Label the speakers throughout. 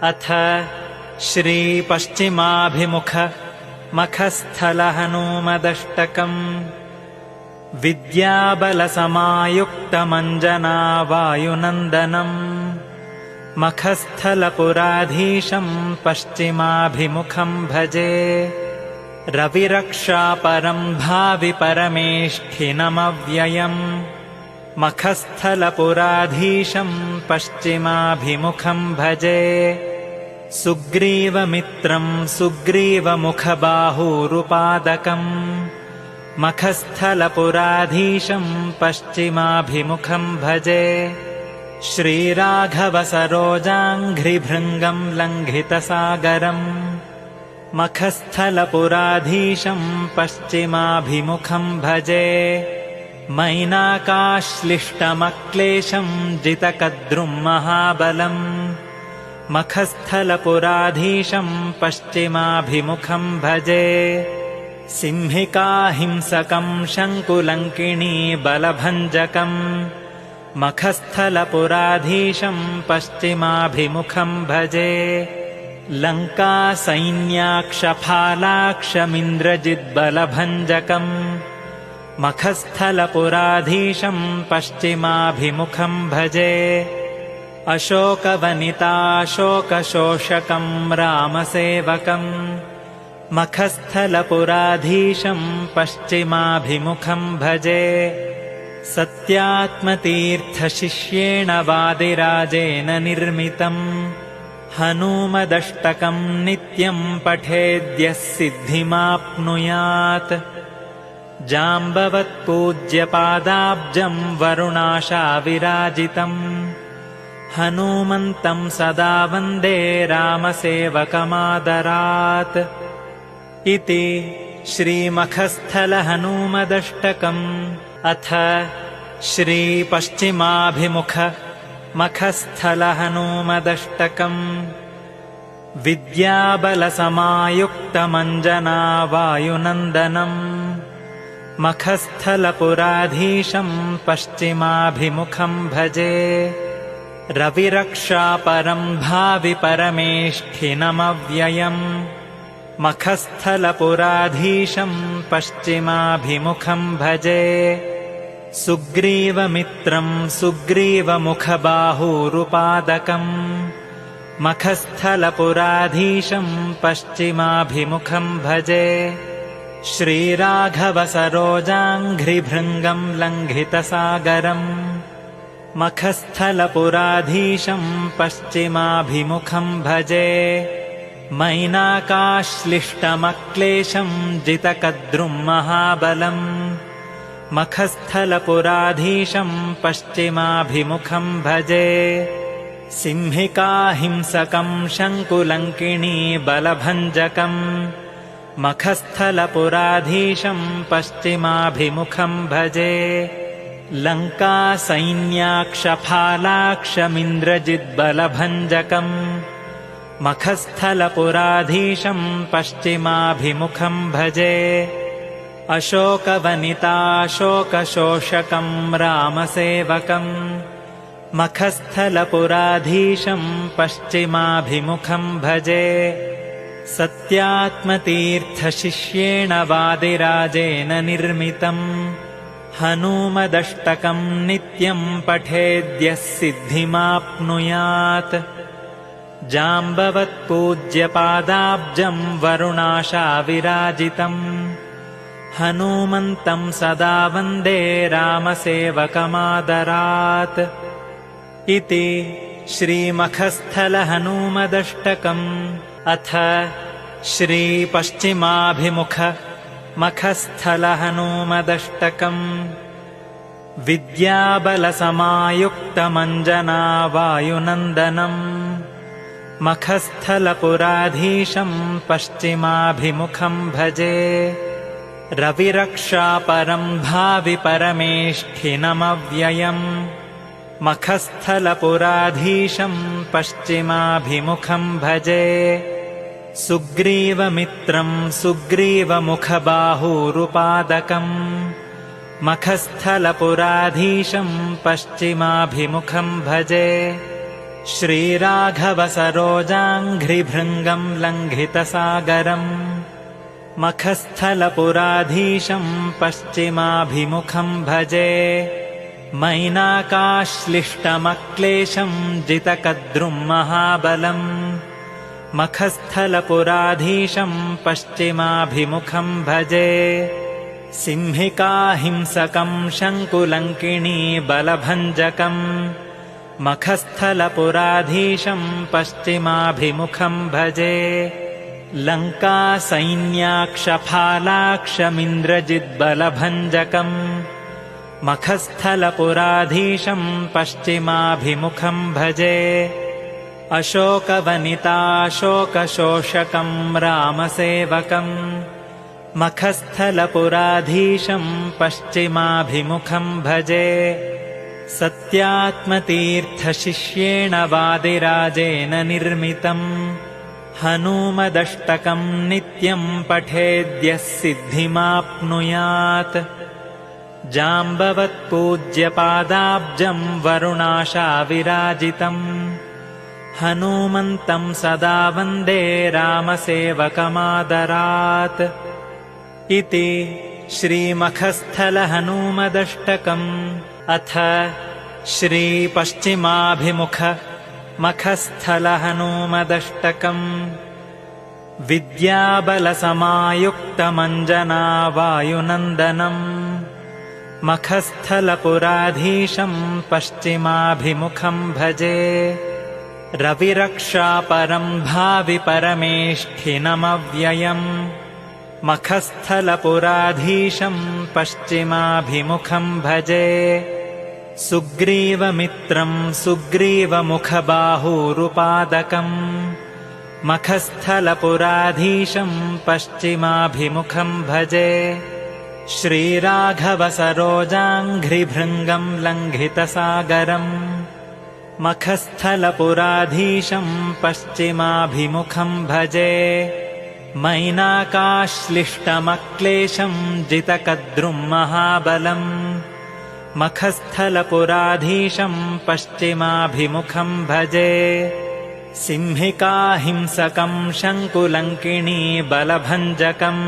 Speaker 1: अथ श्रीपश्चिमाभिमुख मखस्थलहनूमदष्टकम्। विद्याबलसमायुक्तमञ्जनावायुनन्दनम् मखस्थलपुराधीशम् पश्चिमाभिमुखम् भजे। रविरक्षापरम् भावि परमेष्ठिनमव्ययम् मखस्थलपुराधीशम् पश्चिमाभिमुखम् भजे। सुग्रीवमित्रम् सुग्रीवमुखबाहूरुपादकम् मखस्थलपुराधीशम् पश्चिमाभिमुखम् भजे। श्रीराघवसरोजाङ्घ्रिभृङ्गम् लङ्घितसागरम् मखस्थलपुराधीशम् पश्चिमाभिमुखम् भजे। मैनाकाश्लिष्टमक्लेशम् जितकद्रुम् महाबलम् मखस्थलपुराधीशम् पश्चिमाभिमुखम् भजे। सिंहिकाहिंसकम् शङ्कुलङ्किणी बलभञ्जकम् मखस्थलपुराधीशम् पश्चिमाभिमुखम् भजे। लङ्कासैन्याक्षफालाक्षमिन्द्रजिद्बलभञ्जकम् मखस्थलपुराधीशम् पश्चिमाभिमुखम् भजे। अशोकवनिताशोकशोषकम् रामसेवकम् मखस्थलपुराधीशम् पश्चिमाभिमुखम् भजे। सत्यात्मतीर्थशिष्येण वादिराजेन निर्मितम् हनूमदष्टकम् नित्यम् पठेद्यः सिद्धिमाप्नुयात्। जाम्बवत्पूज्यपादाब्जम् वरुणाशाविराजितम् हनूमन्तम् सदा वन्दे रामसेवकमादरात्। इति श्रीमखस्थलहनूमदष्टकम्। अथ श्रीपश्चिमाभिमुख मखस्थलहनूमदष्टकम्। विद्याबलसमायुक्तमञ्जनावायुनन्दनम् मखस्थलपुराधीशम् पश्चिमाभिमुखम् भजे। रविरक्षापरम् भावि परमेष्ठिनमव्ययम् मखस्थलपुराधीशम् पश्चिमाभिमुखम् भजे। सुग्रीवमित्रम् सुग्रीवमुखबाहूरुपादकम् मखस्थलपुराधीशम् पश्चिमाभिमुखम् भजे। श्रीराघवसरोजाङ्घ्रिभृङ्गम् लङ्घितसागरम् मखस्थलपुराधीशम् पश्चिमाभिमुखम् भजे। मैनाकाश्लिष्टमक्लेशम् जितकद्रुम् महाबलम् मखस्थलपुराधीशम् पश्चिमाभिमुखम् भजे। सिंहिकाहिंसकम् शङ्कुलङ्किणी बलभञ्जकम् मखस्थलपुराधीशम् पश्चिमाभिमुखम् भजे। लङ्कासैन्याक्षफालाक्षमिन्द्रजिद्बलभञ्जकम् मखस्थलपुराधीशम् पश्चिमाभिमुखम् भजे। अशोकवनिताशोकशोषकम् रामसेवकम् मखस्थलपुराधीशम् पश्चिमाभिमुखम् भजे। सत्यात्मतीर्थशिष्येण वादिराजेन निर्मितम् हनूमदष्टकम् नित्यम् पठेद्यः सिद्धिमाप्नुयात्। जाम्बवत्पूज्यपादाब्जम् वरुणाशाविराजितम् हनूमन्तम् सदा वन्दे रामसेवकमादरात्। इति श्रीमखस्थलहनूमदष्टकम्। अथ श्रीपश्चिमाभिमुख मखस्थलहनूमदष्टकम्। विद्याबलसमायुक्तमञ्जनावायुनन्दनम् मखस्थलपुराधीशम् पश्चिमाभिमुखम् भजे। रविरक्षापरम् भावि परमेष्ठिनमव्ययम् मखस्थलपुराधीशम् पश्चिमाभिमुखम् भजे। सुग्रीवमित्रम् सुग्रीवमुखबाहूरुपादकम् मखस्थलपुराधीशम् पश्चिमाभिमुखम् भजे। श्रीराघवसरोजाङ्घ्रिभृङ्गम् लङ्घितसागरम् मखस्थलपुराधीशम् पश्चिमाभिमुखम् भजे मैनाकाश्लिष्टमक्लेशम् जितकद्रुम् महाबलम् मखस्थलपुराधीशम् पश्चिमाभिमुखम् भजे सिंहिकाहिंसकम् शङ्कुलङ्किणी बलभञ्जकम् मखस्थलपुराधीशम् पश्चिमाभिमुखम् भजे लङ्कासैन्याक्षफालाक्षमिन्द्रजिद्बलभञ्जकम् मखस्थलपुराधीशम् पश्चिमाभिमुखम् भजे अशोकवनिताशोकशोषकम् रामसेवकम् मखस्थलपुराधीशम् पश्चिमाभिमुखम् भजे सत्यात्मतीर्थशिष्येण वादिराजेन निर्मितम् हनूमदष्टकम् नित्यम् पठेद्यः सिद्धिमाप्नुयात् जाम्बवत्पूज्यपादाब्जम् वरुणाशाविराजितम् हनूमन्तम् सदा वन्दे रामसेवकमादरात् इति श्रीमखस्थलहनूमदष्टकम् अथ श्रीपश्चिमाभिमुख मखस्थलहनूमदष्टकम् विद्याबलसमायुक्तमञ्जनावायुनन्दनम् मखस्थलपुराधीशम् पश्चिमाभिमुखम् भजे रविरक्षापरम् भावि परमेष्ठिनमव्ययम् मखस्थलपुराधीशम् पश्चिमाभिमुखम् भजे सुग्रीवमित्रम् सुग्रीवमुखबाहूरुपादकम् मखस्थलपुराधीशम् पश्चिमाभिमुखम् भजे श्रीराघवसरोजाङ्घ्रिभृङ्गम् लङ्घितसागरम् मखस्थलपुराधीशम् पश्चिमाभिमुखम् भजे मैनाकाश्लिष्टमक्लेशम् जितकद्रुम् महाबलम् मखस्थलपुराधीशम् पश्चिमाभिमुखम् भजे सिंहिकाहिंसकम् शङ्कुलङ्किणी बलभञ्जकम्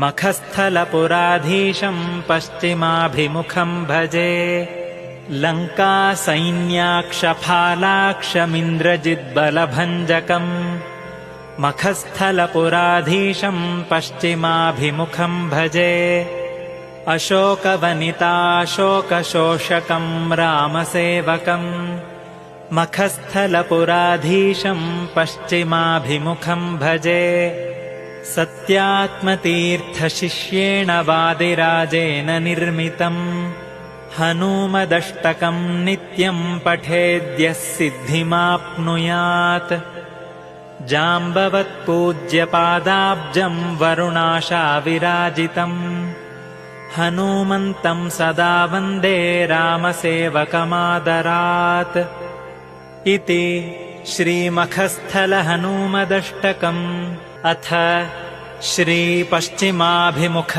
Speaker 1: मखस्थलपुराधीशम् पश्चिमाभिमुखम् भजे लङ्कासैन्याक्षफालाक्षमिन्द्रजिद्बलभञ्जकम् मखस्थलपुराधीशम् पश्चिमाभिमुखम् भजे अशोकवनिताशोकशोषकम् रामसेवकम् मखस्थलपुराधीशम् पश्चिमाभिमुखम् भजे सत्यात्मतीर्थशिष्येण वादिराजेन निर्मितम् हनूमदष्टकम् नित्यम् पठेद्यः सिद्धिमाप्नुयात् जाम्बवत्पूज्यपादाब्जम् वरुणाशाविराजितम् हनूमन्तम् सदा वन्दे रामसेवकमादरात् इति श्रीमखस्थलहनूमदष्टकम् अथ श्रीपश्चिमाभिमुख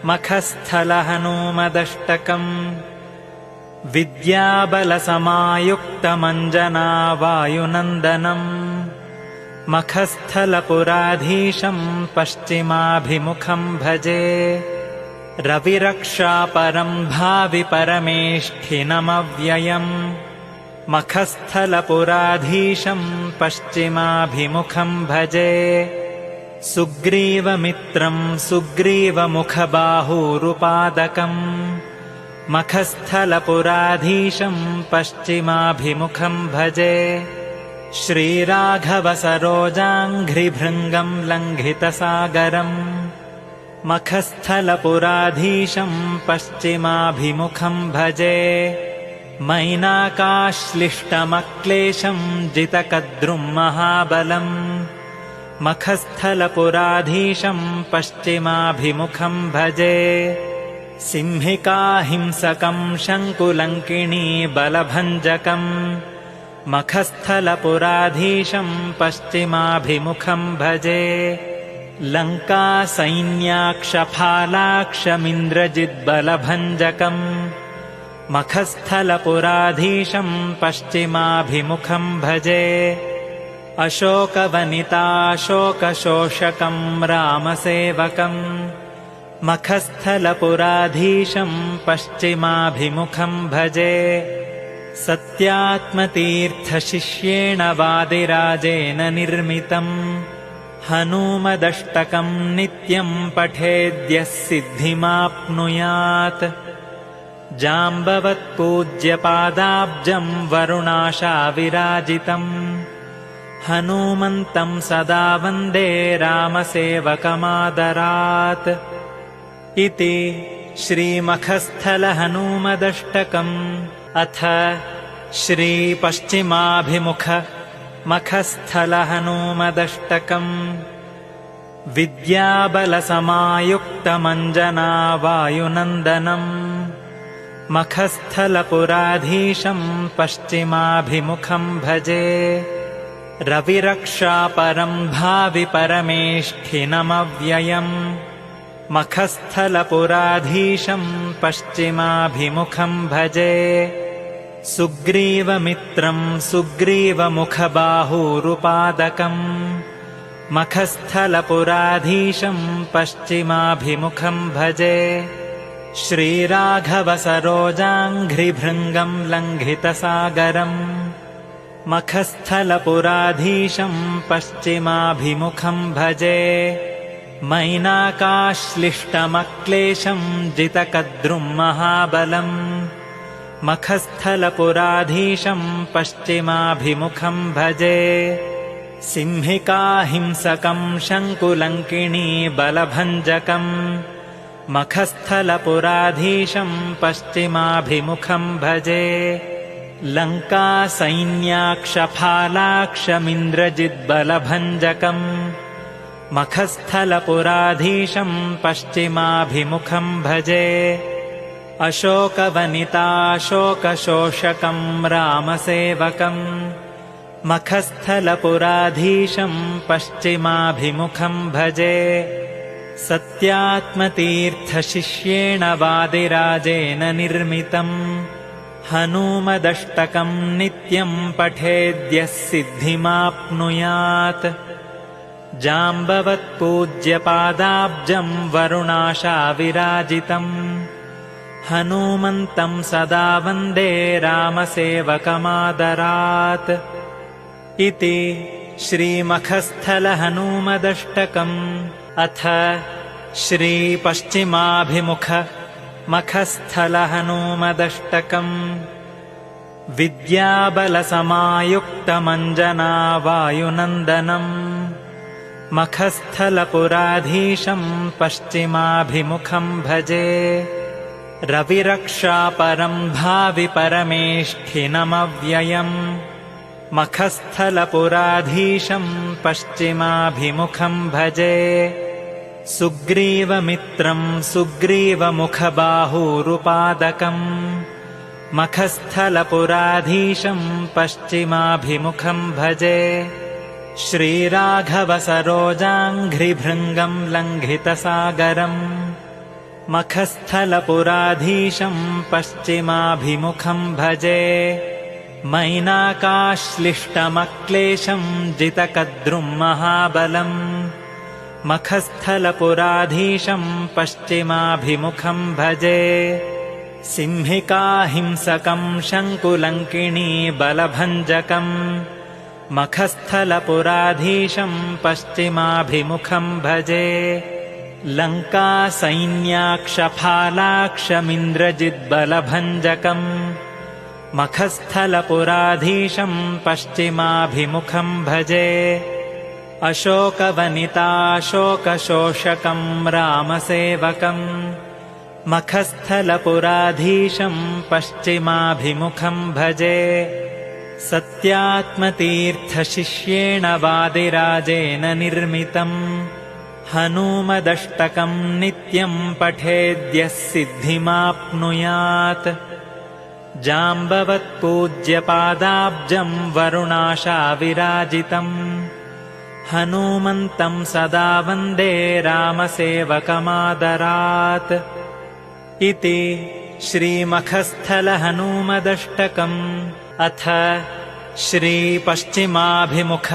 Speaker 1: मखस्थलहनूमदष्टकम् विद्याबलसमायुक्तमञ्जनावायुनन्दनम् मखस्थलपुराधीशम् पश्चिमाभिमुखम् भजे रविरक्षापरम् भावि परमेष्ठिनमव्ययम् मखस्थलपुराधीशम् पश्चिमाभिमुखम् भजे सुग्रीवमित्रम् सुग्रीवमुखबाहूरुपादकम् मखस्थलपुराधीशम् पश्चिमाभिमुखम् भजे श्रीराघवसरोजाङ्घ्रिभृङ्गम् लङ्घितसागरम् मखस्थलपुराधीशम् पश्चिमाभिमुखम् भजे मैनाकाश्लिष्टमक्लेशम् जितकद्रुम् महाबलम् मखस्थलपुराधीशम् पश्चिमाभिमुखम् भजे सिंहिकाहिंसकम् शङ्कुलङ्किणी बलभञ्जकम् मखस्थलपुराधीशम् पश्चिमाभिमुखम् भजे लङ्कासैन्याक्षफालाक्षमिन्द्रजिद्बलभञ्जकम् मखस्थलपुराधीशं पश्चिमाभिमुखं भजे अशोकवनिताशोकशोषकं रामसेवकम् मखस्थलपुराधीशं पश्चिमाभिमुखं भजे सत्यात्मतीर्थशिष्येण वादिराजेन निर्मितम् हनूमदष्टकं नित्यं पठेद्यः सिद्धिमाप्नुयात् जाम्बवत्पूज्यपादाब्जं वरुणाशाविराजितम् हनूमन्तं सदा वन्दे रामसेवकमादरात् इति श्रीमखस्थलहनूमदष्टकम् अथ श्रीपश्चिमाभिमुख मखस्थलहनूमदष्टकम् विद्याबलसमायुक्तमञ्जनावायुनन्दनम् मखस्थलपुराधीशं पश्चिमाभिमुखं भजे रविरक्षापरं भावि परमेष्ठिनमव्ययम् मखस्थलपुराधीशं पश्चिमाभिमुखं भजे सुग्रीवमित्रं सुग्रीवमुखबाहूरुपादकम् मखस्थलपुराधीशं पश्चिमाभिमुखं भजे श्रीराघवसरोजाङ्घ्रिभृङ्गं लङ्घितसागरम् मखस्थलपुराधीशं पश्चिमाभिमुखं भजे मैनाकाश्लिष्टमक्लेशं जितकद्रुं महाबलम् मखस्थलपुराधीशं पश्चिमाभिमुखं भजे सिंहिकाहिंसकं शङ्कुलङ्किणी बलभञ्जकम् मखस्थलपुराधीशं पश्चिमाभिमुखं भजे लङ्कासैन्याक्षफालाक्षमिन्द्रजिद्बलभञ्जकम् मखस्थलपुराधीशं पश्चिमाभिमुखं भजे अशोकवनिताशोकशोषकं रामसेवकम् मखस्थलपुराधीशं पश्चिमाभिमुखं भजे सत्यात्मतीर्थशिष्येण वादिराजेन निर्मितम् हनूमदष्टकं नित्यं पठेद्यः सिद्धिमाप्नुयात् जाम्बवत्पूज्यपादाब्जं वरुणाशाविराजितम् हनूमन्तं सदा वन्दे रामसेवकमादरात् इति श्रीमखस्थलहनूमदष्टकम् अथ श्रीपश्चिमाभिमुख मखस्थलहनूमदष्टकम् विद्याबलसमायुक्तमञ्जनावायुनन्दनम् मखस्थलपुराधीशं पश्चिमाभिमुखं भजे रविरक्षापरं भावि परमेष्ठिनमव्ययम् मखस्थलपुराधीशं पश्चिमाभिमुखं भजे सुग्रीवमित्रं सुग्रीवमुखबाहूरुपादकम् मखस्थलपुराधीशं पश्चिमाभिमुखं भजे श्रीराघवसरोजाङ्घ्रिभृङ्गं लङ्घितसागरम् मखस्थलपुराधीशं पश्चिमाभिमुखं भजे मैनाकाश्लिष्टमक्लेशं जितकद्रुं महाबलम् मखस्थलपुराधीशं पश्चिमाभिमुखं भजे सिंहिकाहिंसकं शङ्कुलङ्किणी बलभञ्जकम् मखस्थलपुराधीशं पश्चिमाभिमुखं भजे लङ्कासैन्याक्षफालाक्षमिन्द्रजिद्बलभञ्जकम् मखस्थलपुराधीशं पश्चिमाभिमुखं भजे अशोकवनिताशोकशोषकं रामसेवकम् मखस्थलपुराधीशं पश्चिमाभिमुखं भजे सत्यात्मतीर्थशिष्येण वादिराजेन निर्मितम् हनूमदष्टकं नित्यं पठेद्यः सिद्धिमाप्नुयात् जाम्बवत्पूज्यपादाब्जं वरुणाशाविराजितम् हनूमन्तं सदा वन्दे रामसेवकमादरात् इति श्रीमखस्थलहनूमदष्टकम् अथ श्रीपश्चिमाभिमुख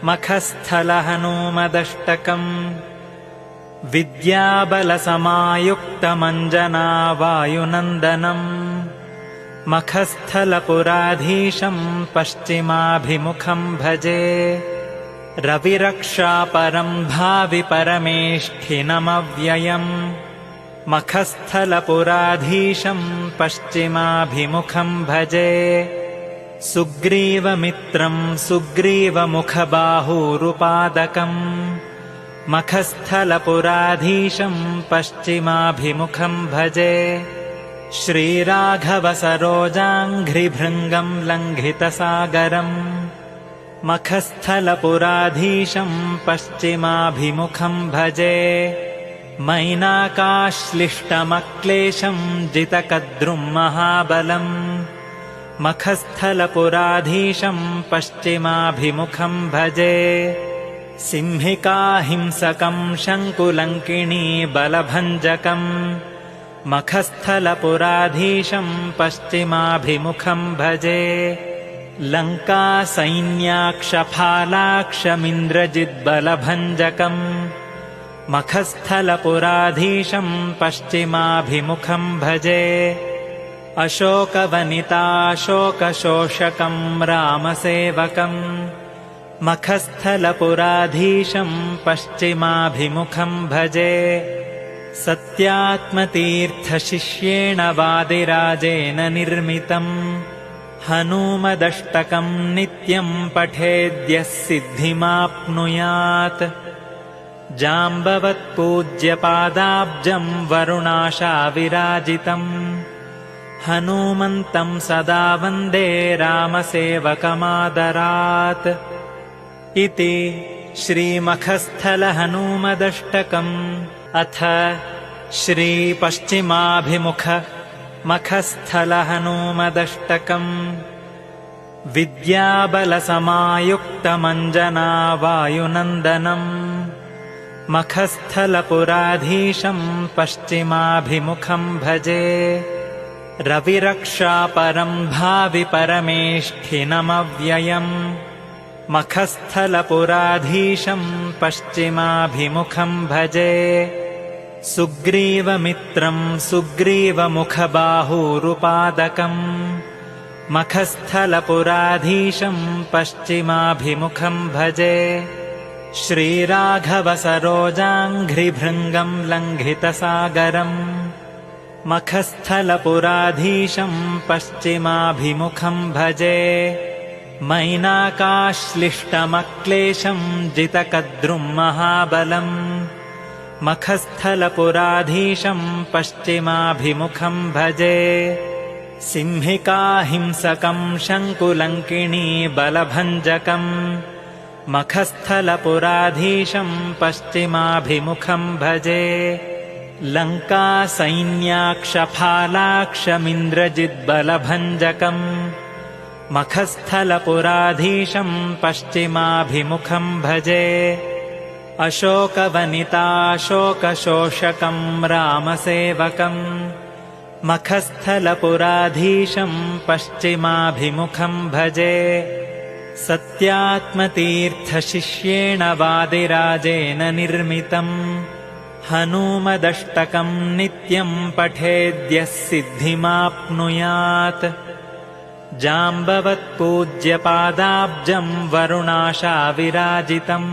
Speaker 1: मखस्थलहनूमदष्टकम् विद्याबलसमायुक्तमञ्जनावायुनन्दनम् मखस्थलपुराधीशम् पश्चिमाभिमुखम् भजे रविरक्षापरम् भावि परमेष्ठिनमव्ययम् मखस्थलपुराधीशम् पश्चिमाभिमुखम् भजे सुग्रीवमित्रम् सुग्रीवमुखबाहूरुपादकम् मखस्थलपुराधीशम् पश्चिमाभिमुखम् भजे श्रीराघवसरोजाङ्घ्रिभृङ्गम् लङ्घितसागरम् मखस्थलपुराधीशम् पश्चिमाभिमुखम् भजे मैनाकाश्लिष्टमक्लेशम् जितकद्रुम् महाबलम् मखस्थलपुराधीशम् पश्चिमाभिमुखम् भजे सिंहिकाहिंसकम् शङ्कुलङ्किणी बलभञ्जकम् मखस्थलपुराधीशम् पश्चिमाभिमुखम् भजे लङ्कासैन्याक्षफालाक्षमिन्द्रजिद्बलभञ्जकम् मखस्थलपुराधीशम् पश्चिमाभिमुखम् भजे अशोकवनिताशोकशोषकम् रामसेवकम् मखस्थलपुराधीशम् पश्चिमाभिमुखम् भजे सत्यात्मतीर्थशिष्येण वादिराजेन निर्मितम् हनूमदष्टकम् नित्यम् पठेद्यः सिद्धिमाप्नुयात् जाम्बवत्पूज्यपादाब्जम् वरुणाशाविराजितम् हनूमन्तम् सदा वन्दे रामसेवकमादरात् इति श्रीमखस्थलहनूमदष्टकम् अथ श्रीपश्चिमाभिमुख मखस्थलहनूमदष्टकम् विद्याबलसमायुक्तमञ्जनावायुनन्दनम् मखस्थलपुराधीशम् पश्चिमाभिमुखम् भजे रविरक्षापरम् भावि परमेष्ठिनमव्ययम् मखस्थलपुराधीशम् पश्चिमाभिमुखम् भजे सुग्रीवमित्रम् सुग्रीवमुखबाहूरुपादकम् मखस्थलपुराधीशम् पश्चिमाभिमुखम् भजे श्रीराघवसरोजाङ्घ्रिभृङ्गम् लङ्घितसागरम् मखस्थलपुराधीशम् पश्चिमाभिमुखम् भजे मैनाकाश्लिष्टमक्लेशम् जितकद्रुम् महाबलम् मखस्थलपुराधीशम् पश्चिमाभिमुखम् भजे सिंहिकाहिंसकम् शङ्कुलङ्किणी बलभञ्जकम् मखस्थलपुराधीशम् पश्चिमाभिमुखम् भजे लङ्कासैन्याक्षफालाक्षमिन्द्रजिद्बलभञ्जकम् मखस्थलपुराधीशम् पश्चिमाभिमुखम् भजे अशोकवनिताशोकशोषकम् रामसेवकम् मखस्थलपुराधीशम् पश्चिमाभिमुखम् भजे सत्यात्मतीर्थशिष्येण वादिराजेन निर्मितम् हनूमदष्टकम् नित्यम् पठेद्यः सिद्धिमाप्नुयात् जाम्बवत्पूज्यपादाब्जम् वरुणाशाविराजितम्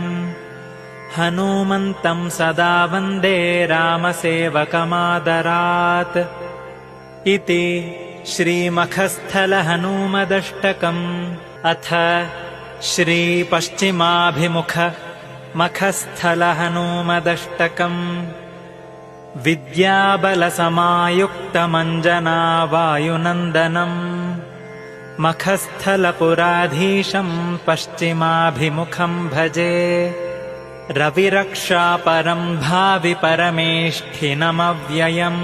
Speaker 1: हनूमन्तम् सदा वन्दे रामसेवकमादरात् इति श्रीमखस्थलहनूमदष्टकम् अथ श्रीपश्चिमाभिमुख मखस्थलहनूमदष्टकम् विद्याबलसमायुक्तमञ्जनावायुनन्दनम् मखस्थलपुराधीशम् पश्चिमाभिमुखम् भजे रविरक्षापरम् भावि परमेष्ठिनमव्ययम्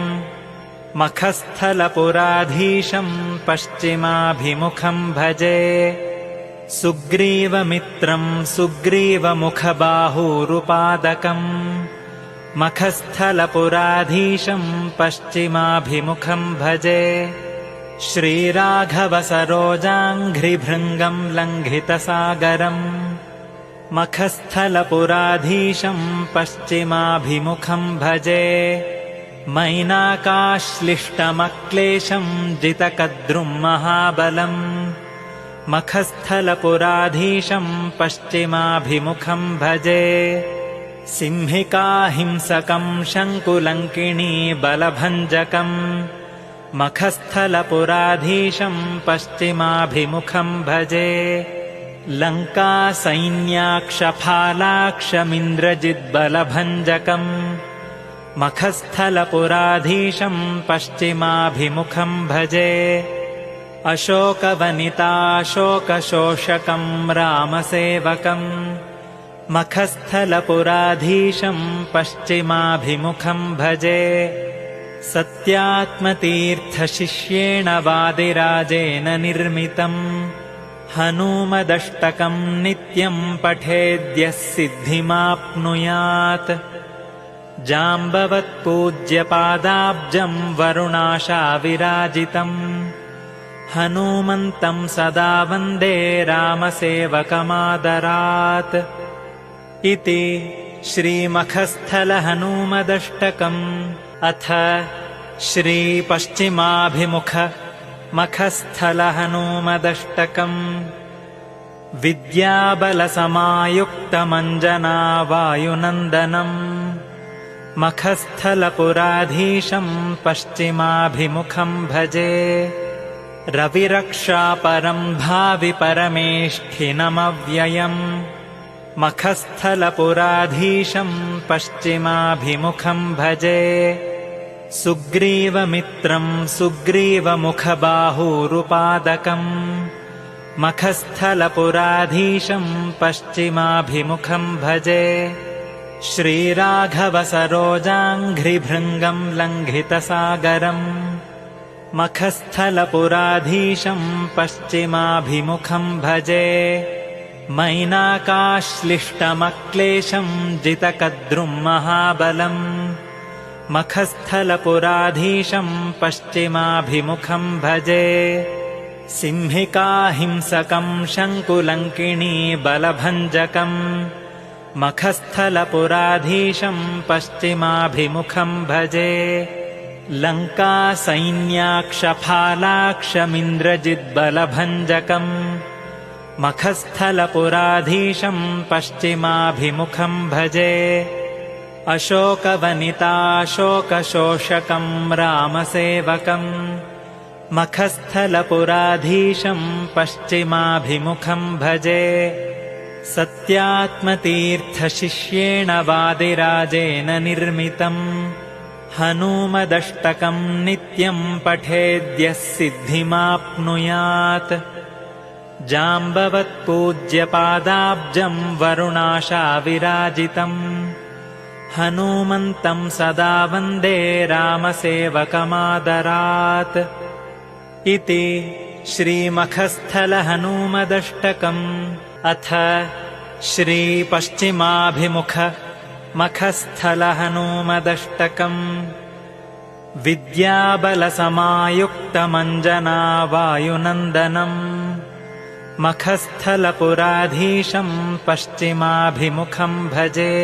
Speaker 1: मखस्थलपुराधीशम् पश्चिमाभिमुखम् भजे सुग्रीवमित्रम् सुग्रीवमुखबाहूरुपादकम् मखस्थलपुराधीशं पश्चिमाभिमुखं भजे श्रीराघवसरोजाङ्घ्रिभृङ्गं लङ्घितसागरम् मखस्थलपुराधीशं पश्चिमाभिमुखं भजे मैनाकाश्लिष्टमक्लेशं जितकद्रुं महाबलम् मखस्थलपुराधीशं पश्चिमाभिमुखं भजे सिंहिकाहिंसकं शङ्कुलङ्किणी बलभञ्जकम् मखस्थलपुराधीशं पश्चिमाभिमुखं भजे लङ्कासैन्याक्षफालाक्षमिन्द्रजिद्बलभञ्जकम् मखस्थलपुराधीशं पश्चिमाभिमुखं भजे अशोकवनिताशोकशोषकं रामसेवकम् मखस्थलपुराधीशं पश्चिमाभिमुखं भजे सत्यात्मतीर्थशिष्येण वादिराजेन निर्मितम् हनूमदष्टकं नित्यं पठेद्यः सिद्धिमाप्नुयात् जाम्बवत्पूज्यपादाब्जं वरुणाशाविराजितम् हनूमन्तं सदा वन्दे रामसेवकमादरात् इति श्रीमखस्थलहनूमदष्टकम् अथ श्रीपश्चिमाभिमुख मखस्थलहनूमदष्टकम् विद्याबलसमायुक्तमञ्जनावायुनन्दनम् मखस्थलपुराधीशं पश्चिमाभिमुखं भजे रविरक्षापरं भावि परमेष्ठिनमव्ययम् मखस्थलपुराधीशं पश्चिमाभिमुखं भजे सुग्रीवमित्रं सुग्रीवमुखबाहूरुपादकम् मखस्थलपुराधीशं पश्चिमाभिमुखं भजे श्रीराघवसरोजाङ्घ्रिभृङ्गं लङ्घितसागरम् मखस्थलपुराधीशं पश्चिमाभिमुखं भजे मैनाकाश्लिष्टमक्लेशं जितकद्रुं महाबलम् मखस्थलपुराधीशं पश्चिमाभिमुखं भजे सिंहिकाहिंसकं शङ्कुलङ्किणी बलभञ्जकम् मखस्थलपुराधीशं पश्चिमाभिमुखं भजे लङ्कासैन्याक्षफालाक्षमिन्द्रजिद्बलभञ्जकम् मखस्थलपुराधीशं पश्चिमाभिमुखं भजे अशोकवनिताशोकशोषकं रामसेवकम् मखस्थलपुराधीशं पश्चिमाभिमुखं भजे सत्यात्मतीर्थशिष्येण वादिराजेन निर्मितम् हनूमदष्टकं नित्यं पठेद्यः सिद्धिमाप्नुयात् जाम्बवत्पूज्यपादाब्जं वरुणाशाविराजितम् हनूमन्तं सदा वन्दे रामसेवकमादरात् इति श्रीमखस्थलहनूमदष्टकम् अथ श्रीपश्चिमाभिमुख मखस्थलहनूमदष्टकम् विद्याबलसमायुक्तमञ्जनावायुनन्दनम् मखस्थलपुराधीशं पश्चिमाभिमुखं भजे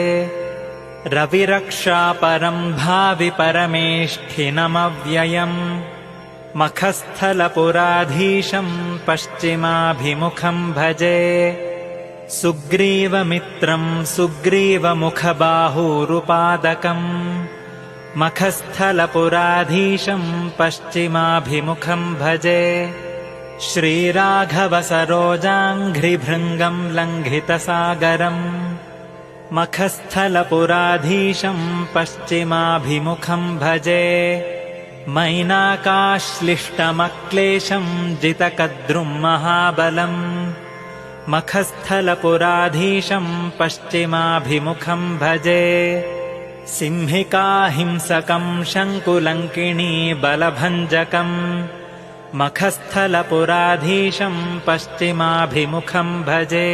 Speaker 1: रविरक्षापरं भावि परमेष्ठिनमव्ययम् मखस्थलपुराधीशं पश्चिमाभिमुखं भजे सुग्रीवमित्रं सुग्रीवमुखबाहूरुपादकम् मखस्थलपुराधीशं पश्चिमाभिमुखं भजे श्रीराघवसरोजाङ्घ्रिभृङ्गं लङ्घितसागरम् मखस्थलपुराधीशं पश्चिमाभिमुखं भजे मैनाकाश्लिष्टमक्लेशं जितकद्रुं महाबलम् मखस्थलपुराधीशं पश्चिमाभिमुखं भजे सिंहिकाहिंसकं शङ्कुलङ्किणी बलभञ्जकम् मखस्थलपुराधीशं पश्चिमाभिमुखं भजे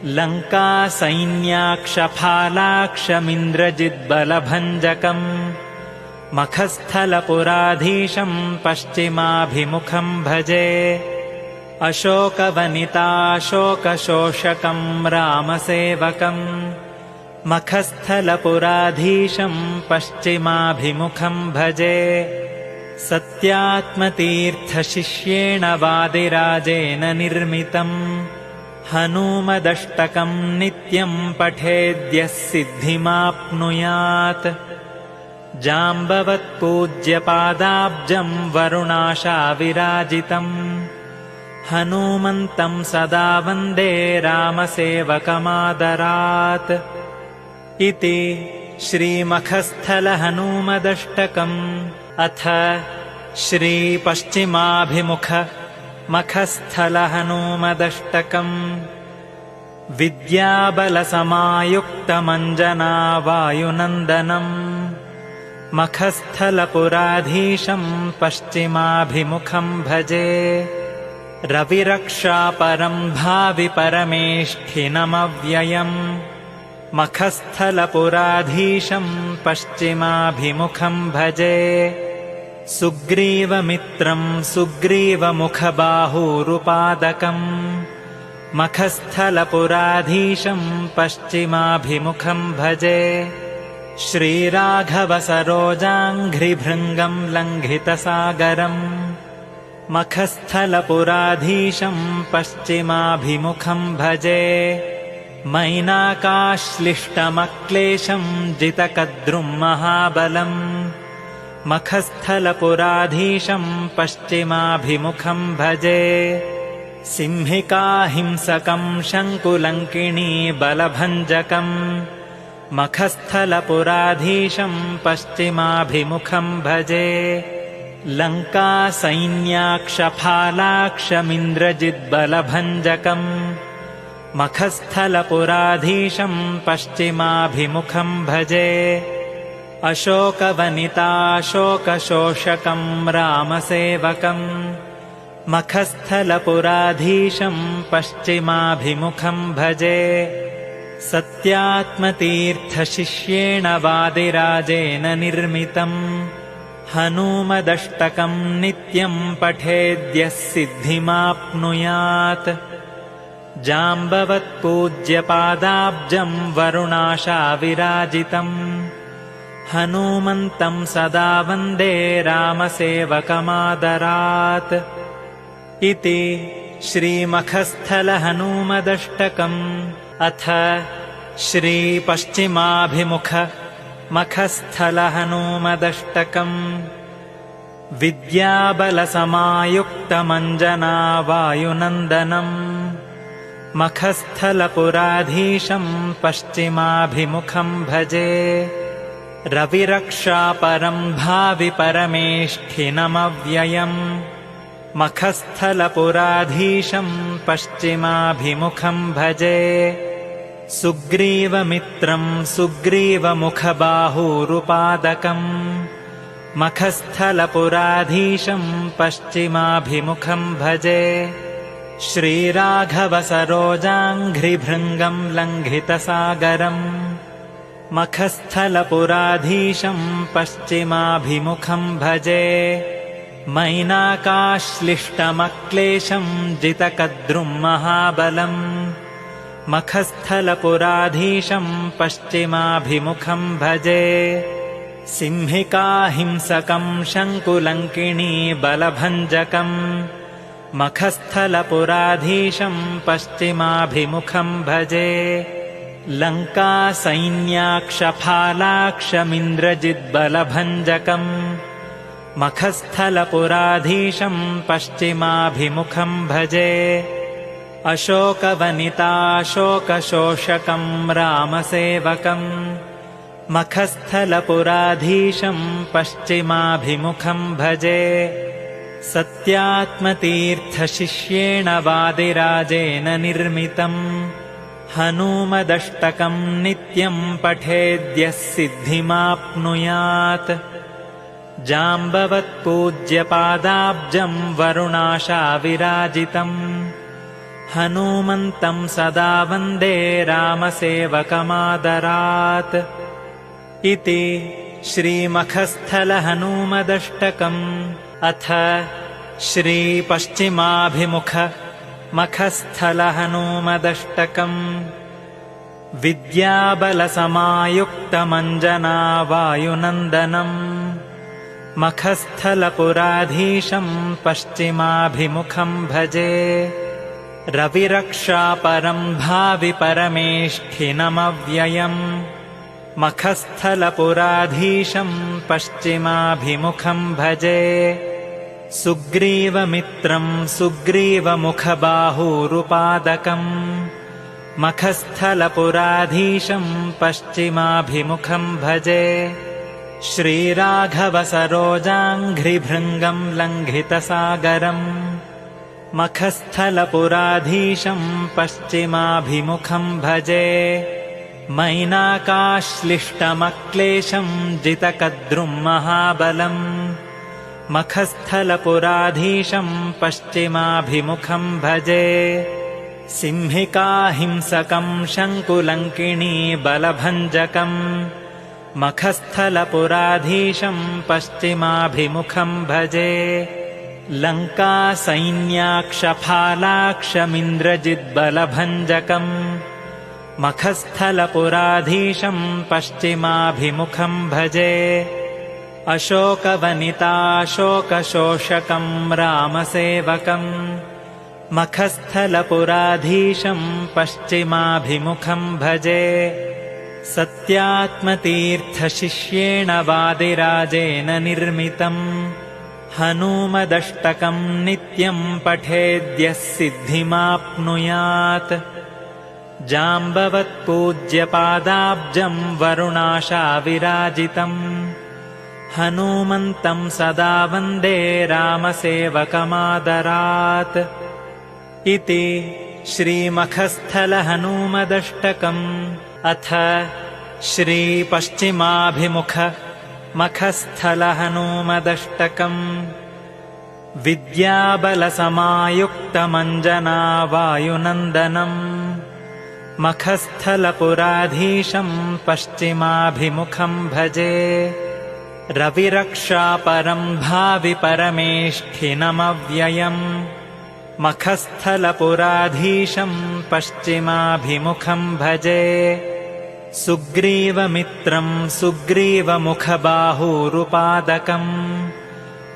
Speaker 1: लङ्कासैन्याक्षफालाक्षमिन्द्रजिद्बलभञ्जकम् मखस्थलपुराधीशम् पश्चिमाभिमुखम् भजे अशोकवनिताशोकशोषकम् रामसेवकम् मखस्थलपुराधीशम् पश्चिमाभिमुखम् भजे सत्यात्मतीर्थशिष्येण वादिराजेन निर्मितम् हनूमदष्टकम् नित्यम् पठेद्यः सिद्धिमाप्नुयात् जाम्बवत्पूज्यपादाब्जम् वरुणाशाविराजितम् हनूमन्तम् सदा वन्दे रामसेवकमादरात् इति श्रीमखस्थलहनूमदष्टकम् अथ श्रीपश्चिमाभिमुख मखस्थलहनूमदष्टकम् विद्याबलसमायुक्तमञ्जनावायुनन्दनम् मखस्थलपुराधीशम् पश्चिमाभिमुखम् भजे रविरक्षापरम् भावि परमेष्ठिनमव्ययम् मखस्थलपुराधीशम् पश्चिमाभिमुखम् भजे सुग्रीवमित्रम् सुग्रीवमुखबाहूरुपादकम् मखस्थलपुराधीशम् पश्चिमाभिमुखम् भजे श्रीराघवसरोजाङ्घ्रिभृङ्गम् लङ्घितसागरम् मखस्थलपुराधीशम् पश्चिमाभिमुखम् भजे मैनाकाश्लिष्टमक्लेशम् जितकद्रुम् महाबलम् मखस्थलपुराधीशम् पश्चिमाभिमुखम् भजे सिंहिकाहिंसकम् शङ्कुलङ्किणी बलभञ्जकम् मखस्थलपुराधीशम् पश्चिमाभिमुखम् भजे लङ्कासैन्याक्षफालाक्षमिन्द्रजिद्बलभञ्जकम् मखस्थलपुराधीशम् पश्चिमाभिमुखम् भजे अशोकवनिताशोकशोषकम् रामसेवकम् मखस्थलपुराधीशम् पश्चिमाभिमुखम् भजे सत्यात्मतीर्थशिष्येण वादिराजेन निर्मितम् हनूमदष्टकम् नित्यम् पठेद्यः सिद्धिमाप्नुयात् जाम्बवत्पूज्यपादाब्जम् वरुणाशाविराजितम् हनूमन्तम् सदा वन्दे रामसेवकमादरात् इति श्रीमखस्थलहनूमदष्टकम् अथ श्रीपश्चिमाभिमुख मखस्थलहनूमदष्टकम् विद्याबलसमायुक्तमञ्जनावायुनन्दनम् मखस्थलपुराधीशम् पश्चिमाभिमुखम् भजे रविरक्षापरम् भावि परमेष्ठिनमव्ययम् मखस्थलपुराधीशम् पश्चिमाभिमुखम् भजे सुग्रीवमित्रम् सुग्रीवमुखबाहूरुपादकम् मखस्थलपुराधीशम् पश्चिमाभिमुखम् भजे श्रीराघवसरोजाङ्घ्रिभृङ्गम् लङ्घितसागरम् मखस्थलपुराधीशम् पश्चिमाभिमुखम् भजे मैनाकाश्लिष्टमक्लेशम् जितकद्रुम् महाबलम् मखस्थलपुराधीशम् पश्चिमाभिमुखम् भजे सिंहिकाहिंसकम् शङ्कुलङ्किणी बलभञ्जकम् मखस्थलपुराधीशम् पश्चिमाभिमुखम् भजे लङ्कासैन्याक्षफालाक्षमिन्द्रजिद्बलभञ्जकम् मखस्थलपुराधीशम् पश्चिमाभिमुखम् भजे अशोकवनिताशोकशोषकम् रामसेवकम् मखस्थलपुराधीशम् पश्चिमाभिमुखम् भजे सत्यात्मतीर्थशिष्येण वादिराजेन निर्मितम् हनूमदष्टकम् नित्यम् पठेद्यः सिद्धिमाप्नुयात् जाम्बवत्पूज्यपादाब्जम् वरुणाशाविराजितम् हनूमन्तं सदा वन्दे रामसेवकमादरात्। इति श्रीमखस्थलहनूमदष्टकम्। अथ श्रीपश्चिमाभिमुखमखस्थलहनूमदष्टकम्। विद्याबलसमायुक्तमञ्जनावायुनन्दनम् मखस्थलपुराधीशं पश्चिमाभिमुखं भजे। रविरक्षापरं भावि परमेष्ठिनमव्ययम् मखस्थलपुराधीशं पश्चिमाभिमुखं भजे। सुग्रीवमित्रं सुग्रीवमुखबाहूरुपादकम् मखस्थलपुराधीशं पश्चिमाभिमुखं भजे। श्रीराघवसरोजाङ्घ्रिभृङ्गं लङ्घितसागरम् मखस्थलपुराधीशं पश्चिमाभिमुखं भजे। मैनाकाश्लिष्टमक्लेशं जितकद्रुं महाबलम् मखस्थलपुराधीशं पश्चिमाभिमुखं भजे। सिंहिकाहिंसकं शङ्कुलङ्किणी बलभञ्जकम् मखस्थलपुराधीशं पश्चिमाभिमुखं भजे। लङ्कासैन्याक्षफालाक्षमिन्द्रजिद्बलभञ्जकम् मखस्थलपुराधीशं पश्चिमाभिमुखं भजे। अशोकवनिताशोकशोषकं रामसेवकम् मखस्थलपुराधीशं पश्चिमाभिमुखं भजे। सत्यात्मतीर्थशिष्येण वादिराजेन निर्मितम् हनूमदष्टकं नित्यं पठेद्यः सिद्धिमाप्नुयात्। जाम्बवत्पूज्यपादाब्जं वरुणाशाविराजितम् हनूमन्तं सदा वन्दे रामसेवकमादरात्। इति श्रीमखस्थलहनूमदष्टकम्। अथ श्रीपश्चिमाभिमुखमखस्थलहनूमदष्टकम्। विद्याबलसमायुक्तमञ्जनावायुनन्दनम् मखस्थलपुराधीशं पश्चिमाभिमुखं भजे। रविरक्षापरं भावि परमेष्ठिनमव्ययम् मखस्थलपुराधीशं पश्चिमाभिमुखं भजे। सुग्रीवमित्रं सुग्रीवमुखबाहूरुपादकम्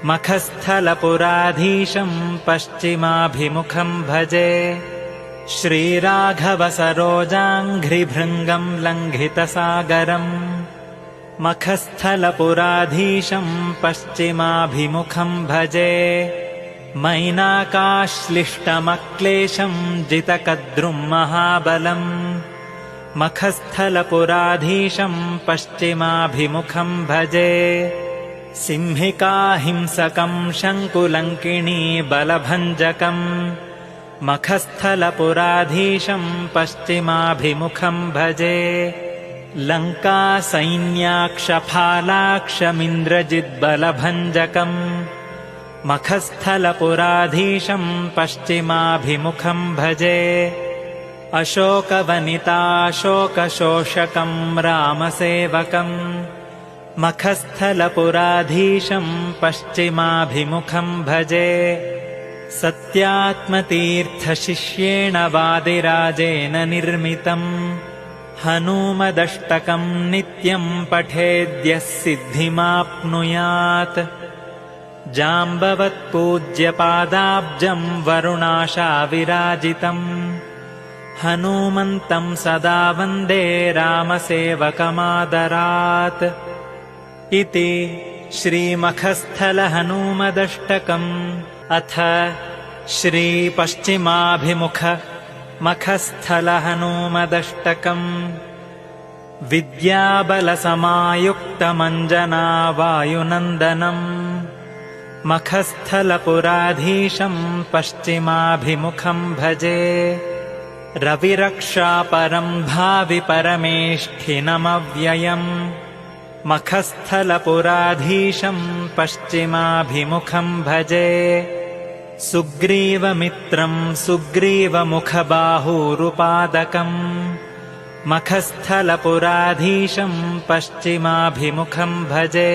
Speaker 1: मखस्थलपुराधीशं पश्चिमाभिमुखं भजे। श्रीराघवसरोजाङ्घ्रिभृङ्गं लङ्घितसागरम् मखस्थलपुराधीशं पश्चिमाभिमुखं भजे। मैनाकाश्लिष्टमक्लेशं जितकद्रुं महाबलम् मखस्थलपुराधीशं पश्चिमाभिमुखं भजे। सिंहिकाहिंसकं शङ्कुलङ्किणी बलभञ्जकम् मखस्थलपुराधीशं पश्चिमाभिमुखं भजे। लङ्कासैन्याक्षफालाक्षमिन्द्रजिद्बलभञ्जकम् मखस्थलपुराधीशं पश्चिमाभिमुखं भजे। अशोकवनिताशोकशोषकं रामसेवकम् मखस्थलपुराधीशं पश्चिमाभिमुखं भजे। सत्यात्मतीर्थशिष्येण वादिराजेन निर्मितम् हनूमदष्टकं नित्यं पठेद्यः सिद्धिमाप्नुयात्। जाम्बवत्पूज्यपादाब्जं वरुणाशाविराजितम् हनूमन्तं सदा वन्दे रामसेवकमादरात्। इति श्रीमखस्थलहनूमदष्टकम्। अथ श्रीपश्चिमाभिमुखमखस्थलहनूमदष्टकम्। विद्याबलसमायुक्तमञ्जनावायुनन्दनम् मखस्थलपुराधीशं पश्चिमाभिमुखं भजे। रविरक्षापरं भावि परमेष्ठिनमव्ययम् मखस्थलपुराधीशं पश्चिमाभिमुखं भजे। सुग्रीवमित्रं सुग्रीवमुखबाहूरुपादकम् मखस्थलपुराधीशं पश्चिमाभिमुखं भजे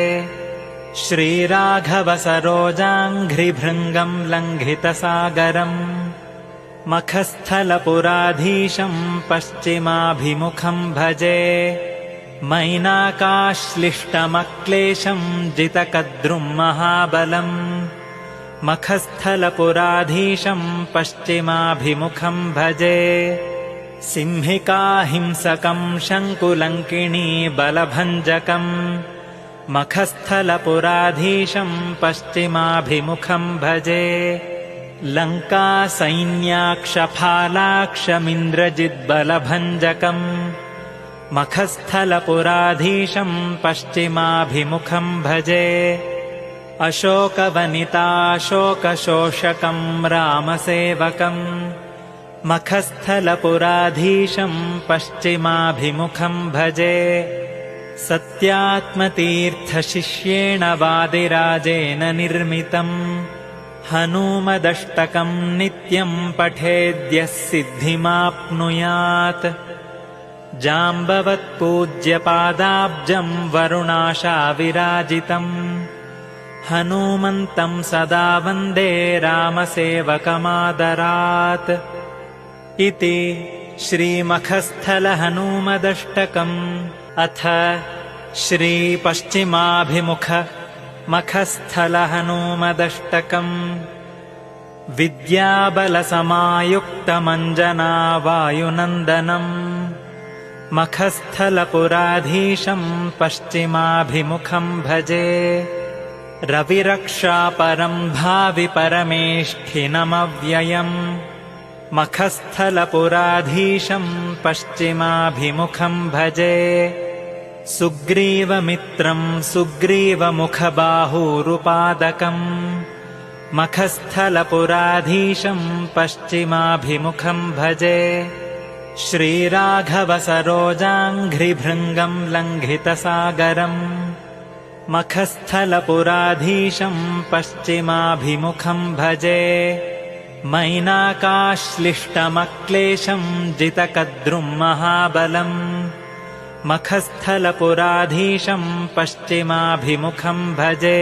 Speaker 1: श्रीराघवसरोजाङ्घ्रिभृङ्गं लङ्घितसागरम् मखस्थलपुराधीशं पश्चिमाभिमुखं भजे मैनाकाश्लिष्टमक्लेशं जितकद्रुं महाबलम् मखस्थलपुराधीशं पश्चिमाभिमुखं भजे सिंहिकाहिंसकं शङ्कुलङ्किणी बलभञ्जकम् मखस्थलपुराधीशं पश्चिमाभिमुखं भजे लङ्कासैन्याक्षफालाक्षमिन्द्रजिद्बलभञ्जकम् मखस्थलपुराधीशं पश्चिमाभिमुखं भजे अशोकवनिताशोकशोषकं रामसेवकम् मखस्थलपुराधीशं पश्चिमाभिमुखं भजे सत्यात्मतीर्थशिष्येण वादिराजेन निर्मितम् हनूमदष्टकं नित्यं पठेद्यः सिद्धिमाप्नुयात् जाम्बवत्पूज्यपादाब्जं वरुणाशाविराजितम् हनूमन्तं सदा वन्दे रामसेवकमादरात् इति श्रीमखस्थलहनूमदष्टकम् अथ श्रीपश्चिमाभिमुख मखस्थलहनूमदष्टकम् विद्याबलसमायुक्तमञ्जनावायुनन्दनम् मखस्थलपुराधीशं पश्चिमाभिमुखं भजे रविरक्षापरं भावि परमेष्ठिनमव्ययम् मखस्थलपुराधीशं पश्चिमाभिमुखं भजे सुग्रीवमित्रं सुग्रीवमुखबाहूरुपादकम् मखस्थलपुराधीशं पश्चिमाभिमुखं भजे श्रीराघवसरोजाङ्घ्रिभृङ्गं लङ्घितसागरम् मखस्थलपुराधीशं पश्चिमाभिमुखं भजे मैनाकाश्लिष्टमक्लेशं जितकद्रुं महाबलम् मखस्थलपुराधीशं पश्चिमाभिमुखं भजे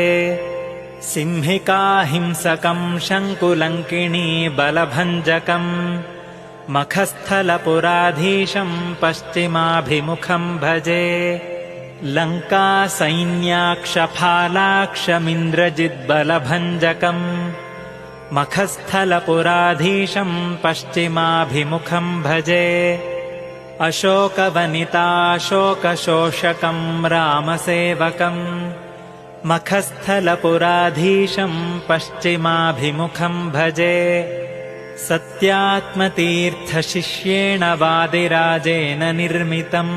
Speaker 1: सिंहिकाहिंसकं शङ्कुलङ्किणी बलभञ्जकम् मखस्थलपुराधीशं पश्चिमाभिमुखं भजे लङ्कासैन्याक्षफालाक्षमिन्द्रजिद्बलभञ्जकम् मखस्थलपुराधीशं पश्चिमाभिमुखं भजे अशोकवनिताशोकशोषकं रामसेवकम् मखस्थलपुराधीशं पश्चिमाभिमुखं भजे सत्यात्मतीर्थशिष्येण वादिराजेन निर्मितम्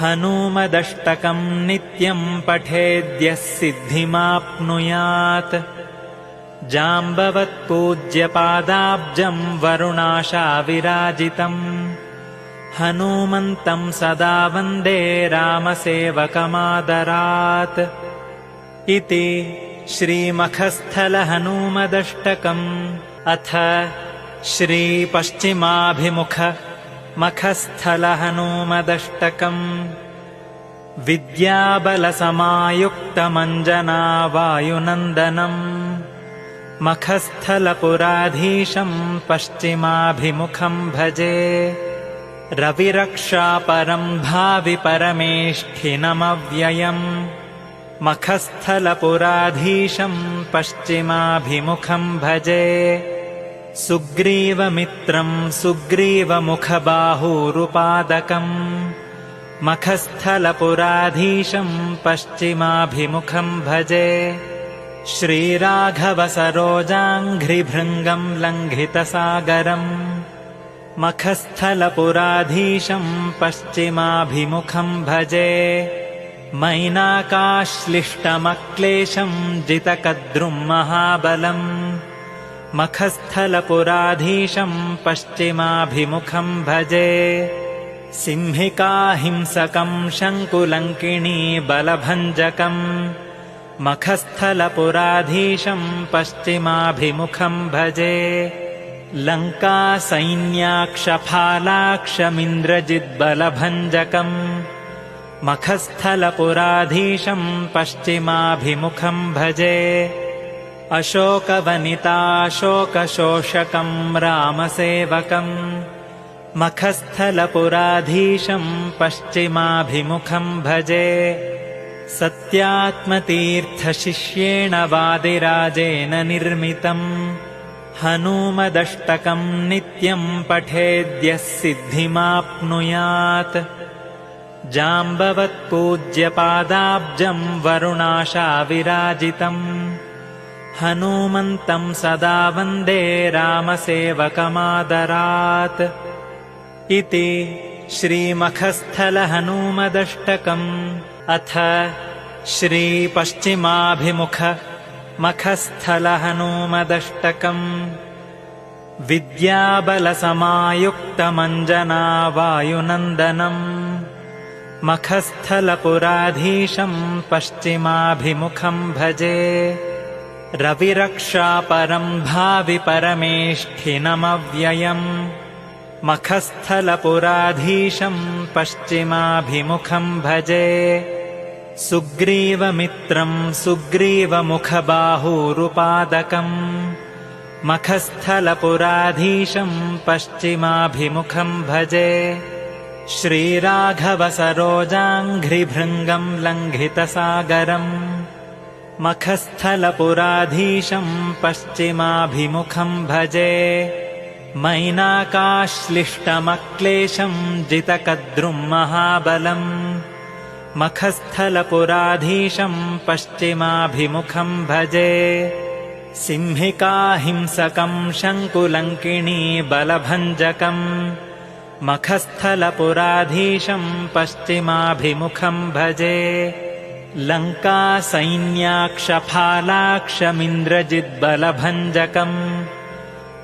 Speaker 1: हनूमदष्टकं नित्यं पठेद्यः सिद्धिमाप्नुयात् जाम्बवत्पूज्यपादाब्जं वरुणाशाविराजितम् हनूमन्तं सदा वन्दे रामसेवकमादरात् इति श्रीमखस्थलहनूमदष्टकम् अथ श्रीपश्चिमाभिमुख मखस्थलहनूमदष्टकम् विद्याबलसमायुक्तमञ्जनावायुनन्दनम् मखस्थलपुराधीशं पश्चिमाभिमुखं भजे रविरक्षापरं भावि परमेष्ठिनमव्ययम् मखस्थलपुराधीशं पश्चिमाभिमुखं भजे सुग्रीवमित्रं सुग्रीवमुखबाहूरुपादकम् मखस्थलपुराधीशं पश्चिमाभिमुखं भजे श्रीराघवसरोजाङ्घ्रिभृङ्गं लङ्घितसागरम् मखस्थलपुराधीशं पश्चिमाभिमुखं भजे मैनाकाश्लिष्टमक्लेशं जितकद्रुं महाबलम् मखस्थलपुराधीशं पश्चिमाभिमुखं भजे सिंहिकाहिंसकं शङ्कुलङ्किणी बलभञ्जकम् मखस्थलपुराधीशं पश्चिमाभिमुखं भजे लङ्कासैन्याक्षफालाक्षमिन्द्रजिद्बलभञ्जकम् मखस्थलपुराधीशं पश्चिमाभिमुखं भजे अशोकवनिताशोकशोषकं रामसेवकम् मखस्थलपुराधीशं पश्चिमाभिमुखं भजे सत्यात्मतीर्थशिष्येण वादिराजेन निर्मितम् हनूमदष्टकं नित्यं पठेद्यः सिद्धिमाप्नुयात् जाम्बवत्पूज्यपादाब्जं वरुणाशाविराजितम् हनूमन्तं सदा वन्दे रामसेवकमादरात् इति श्रीमखस्थलहनूमदष्टकम् अथ श्रीपश्चिमाभिमुख मखस्थलहनूमदष्टकम् विद्याबलसमायुक्तमञ्जनावायुनन्दनम् मखस्थलपुराधीशं पश्चिमाभिमुखं भजे रविरक्षापरं भावि परमेष्ठिनमव्ययम् मखस्थलपुराधीशं पश्चिमाभिमुखं भजे सुग्रीवमित्रं सुग्रीवमुखबाहूरुपादकम् मखस्थलपुराधीशं पश्चिमाभिमुखं भजे श्रीराघवसरोजाङ्घ्रिभृङ्गं लङ्घितसागरम् मखस्थलपुराधीशं पश्चिमाभिमुखं भजे मैनाकाश्लिष्टमक्लेशं जितकद्रुं महाबलम् मखस्थलपुराधीशं पश्चिमाभिमुखं भजे सिंहिकाहिंसकं शङ्कुलङ्किणी बलभञ्जकम् मखस्थलपुराधीशं पश्चिमाभिमुखं भजे लङ्कासैन्याक्षफालाक्षमिन्द्रजिद्बलभञ्जकम्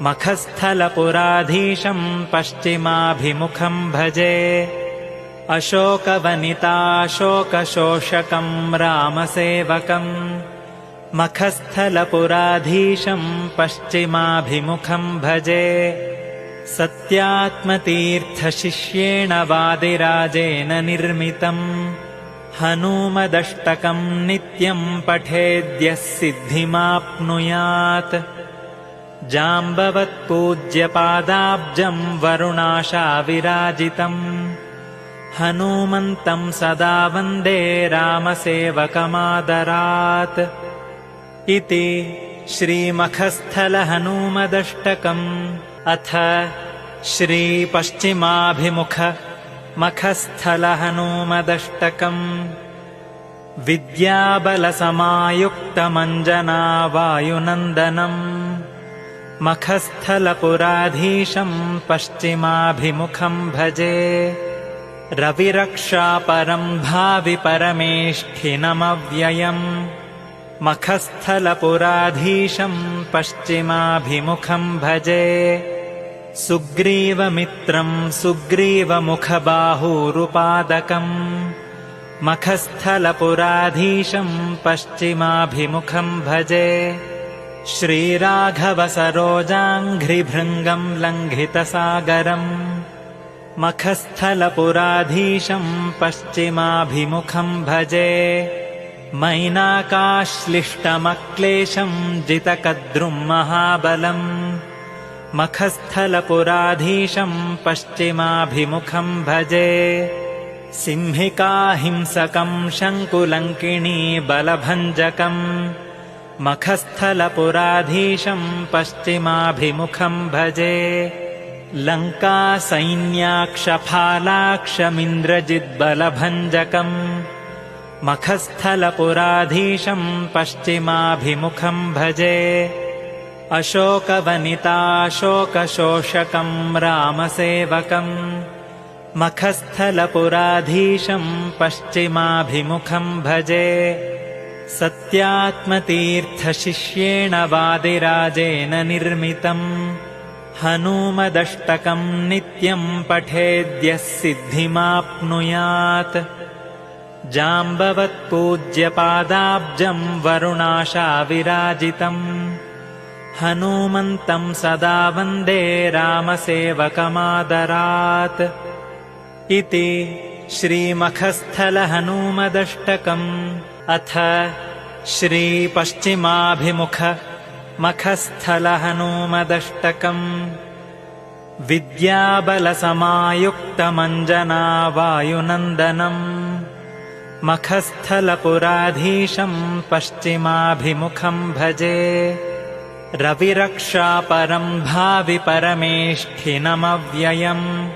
Speaker 1: मखस्थलपुराधीशं पश्चिमाभिमुखं भजे अशोकवनिताशोकशोषकं रामसेवकम् मखस्थलपुराधीशं पश्चिमाभिमुखं भजे सत्यात्मतीर्थशिष्येण वादिराजेन निर्मितम् हनूमदष्टकं नित्यं पठेद्यः सिद्धिमाप्नुयात् जाम्बवत्पूज्यपादाब्जं वरुणाशाविराजितम् हनूमन्तं सदा वन्दे रामसेवकमादरात् इति श्रीमखस्थलहनूमदष्टकम् अथ श्रीपश्चिमाभिमुख मखस्थलहनूमदष्टकम् विद्याबलसमायुक्तमञ्जनावायुनन्दनम् मखस्थलपुराधीशं पश्चिमाभिमुखं भजे रविरक्षापरं भावि परमेष्ठिनमव्ययम् मखस्थलपुराधीशं पश्चिमाभिमुखं भजे सुग्रीवमित्रं सुग्रीवमुखबाहूरुपादकम् मखस्थलपुराधीशं पश्चिमाभिमुखं भजे श्रीराघवसरोजाङ्घ्रिभृङ्गं लङ्घितसागरम् मखस्थलपुराधीशं पश्चिमाभिमुखं भजे मैनाकाश्लिष्टमक्लेशं जितकद्रुं महाबलम् मखस्थलपुराधीशं पश्चिमाभिमुखं भजे सिंहिकाहिंसकं शङ्कुलङ्किणी बलभञ्जकम् मखस्थलपुराधीशं पश्चिमाभिमुखं भजे लङ्कासैन्याक्षफालाक्षमिन्द्रजिद्बलभञ्जकम् मखस्थलपुराधीशं पश्चिमाभिमुखं भजे अशोकवनिताशोकशोषकं रामसेवकम् मखस्थलपुराधीशं पश्चिमाभिमुखं भजे सत्यात्मतीर्थशिष्येण वादिराजेन निर्मितम् हनूमदष्टकं नित्यं पठेद्यः सिद्धिमाप्नुयात् जाम्बवत्पूज्यपादाब्जं वरुणाशाविराजितम् हनूमन्तं सदा वन्दे रामसेवकमादरात्। इति श्रीमखस्थलहनूमदष्टकम्। अथ श्रीपश्चिमाभिमुख मखस्थलहनूमदष्टकम्। विद्याबलसमायुक्तमञ्जनावायुनन्दनम् मखस्थलपुराधीशं पश्चिमाभिमुखं भजे। रविरक्षापरं भावि परमेष्ठिनमव्ययम्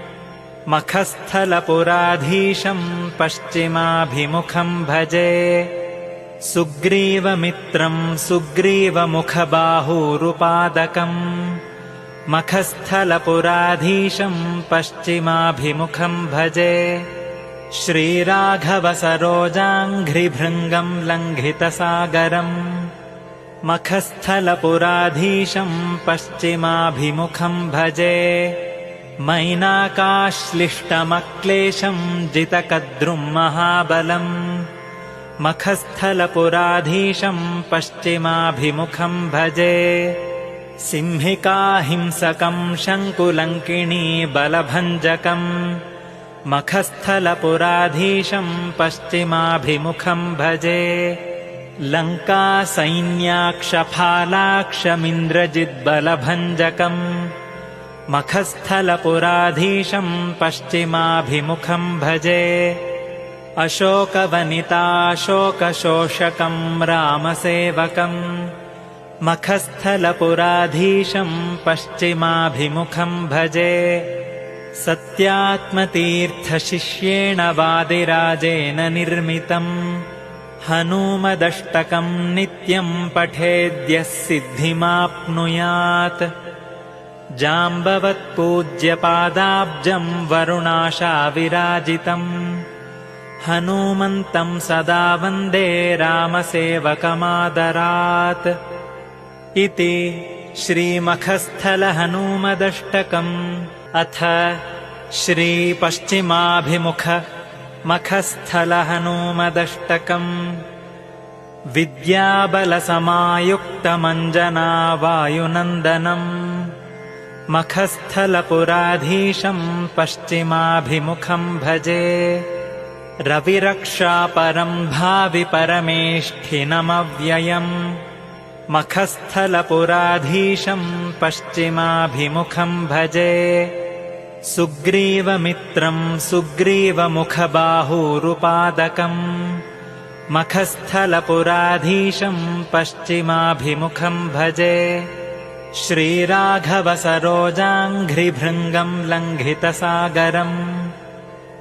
Speaker 1: मखस्थलपुराधीशं पश्चिमाभिमुखं भजे। सुग्रीवमित्रं सुग्रीवमुखबाहूरुपादकम् मखस्थलपुराधीशं पश्चिमाभिमुखं भजे। श्रीराघवसरोजाङ्घ्रिभृङ्गं लङ्घितसागरम् मखस्थलपुराधीशं पश्चिमाभिमुखं भजे। मैनाकाश्लिष्टमक्लेशं जितकद्रुं महाबलम् मखस्थलपुराधीशं पश्चिमाभिमुखं भजे। सिंहिकाहिंसकं शङ्कुलङ्किणी बलभञ्जकम् मखस्थलपुराधीशं पश्चिमाभिमुखं भजे। लङ्कासैन्याक्षफालाक्षमिन्द्रजिद्बलभञ्जकम् मखस्थलपुराधीशं पश्चिमाभिमुखं भजे। अशोकवनिताशोकशोषकं रामसेवकम् मखस्थलपुराधीशं पश्चिमाभिमुखं भजे। सत्यात्मतीर्थशिष्येण वादिराजेन निर्मितम् हनूमदष्टकं नित्यं पठेद्यः सिद्धिमाप्नुयात्। जाम्बवत्पूज्यपादाब्जं वरुणाशाविराजितम् हनूमन्तं सदा वन्दे रामसेवकमादरात्। इति श्रीमखस्थलहनूमदष्टकम्। अथ श्रीपश्चिमाभिमुख मखस्थलहनूमदष्टकम्। विद्याबलसमायुक्तमञ्जनावायुनन्दनम् मखस्थलपुराधीशं पश्चिमाभिमुखं भजे। रविरक्षापरं भावि परमेष्ठिनमव्ययम् मखस्थलपुराधीशं पश्चिमाभिमुखं भजे। सुग्रीवमित्रं सुग्रीवमुखबाहूरुपादकम् मखस्थलपुराधीशं पश्चिमाभिमुखं भजे। श्रीराघवसरोजाङ्घ्रिभृङ्गं लङ्घितसागरम्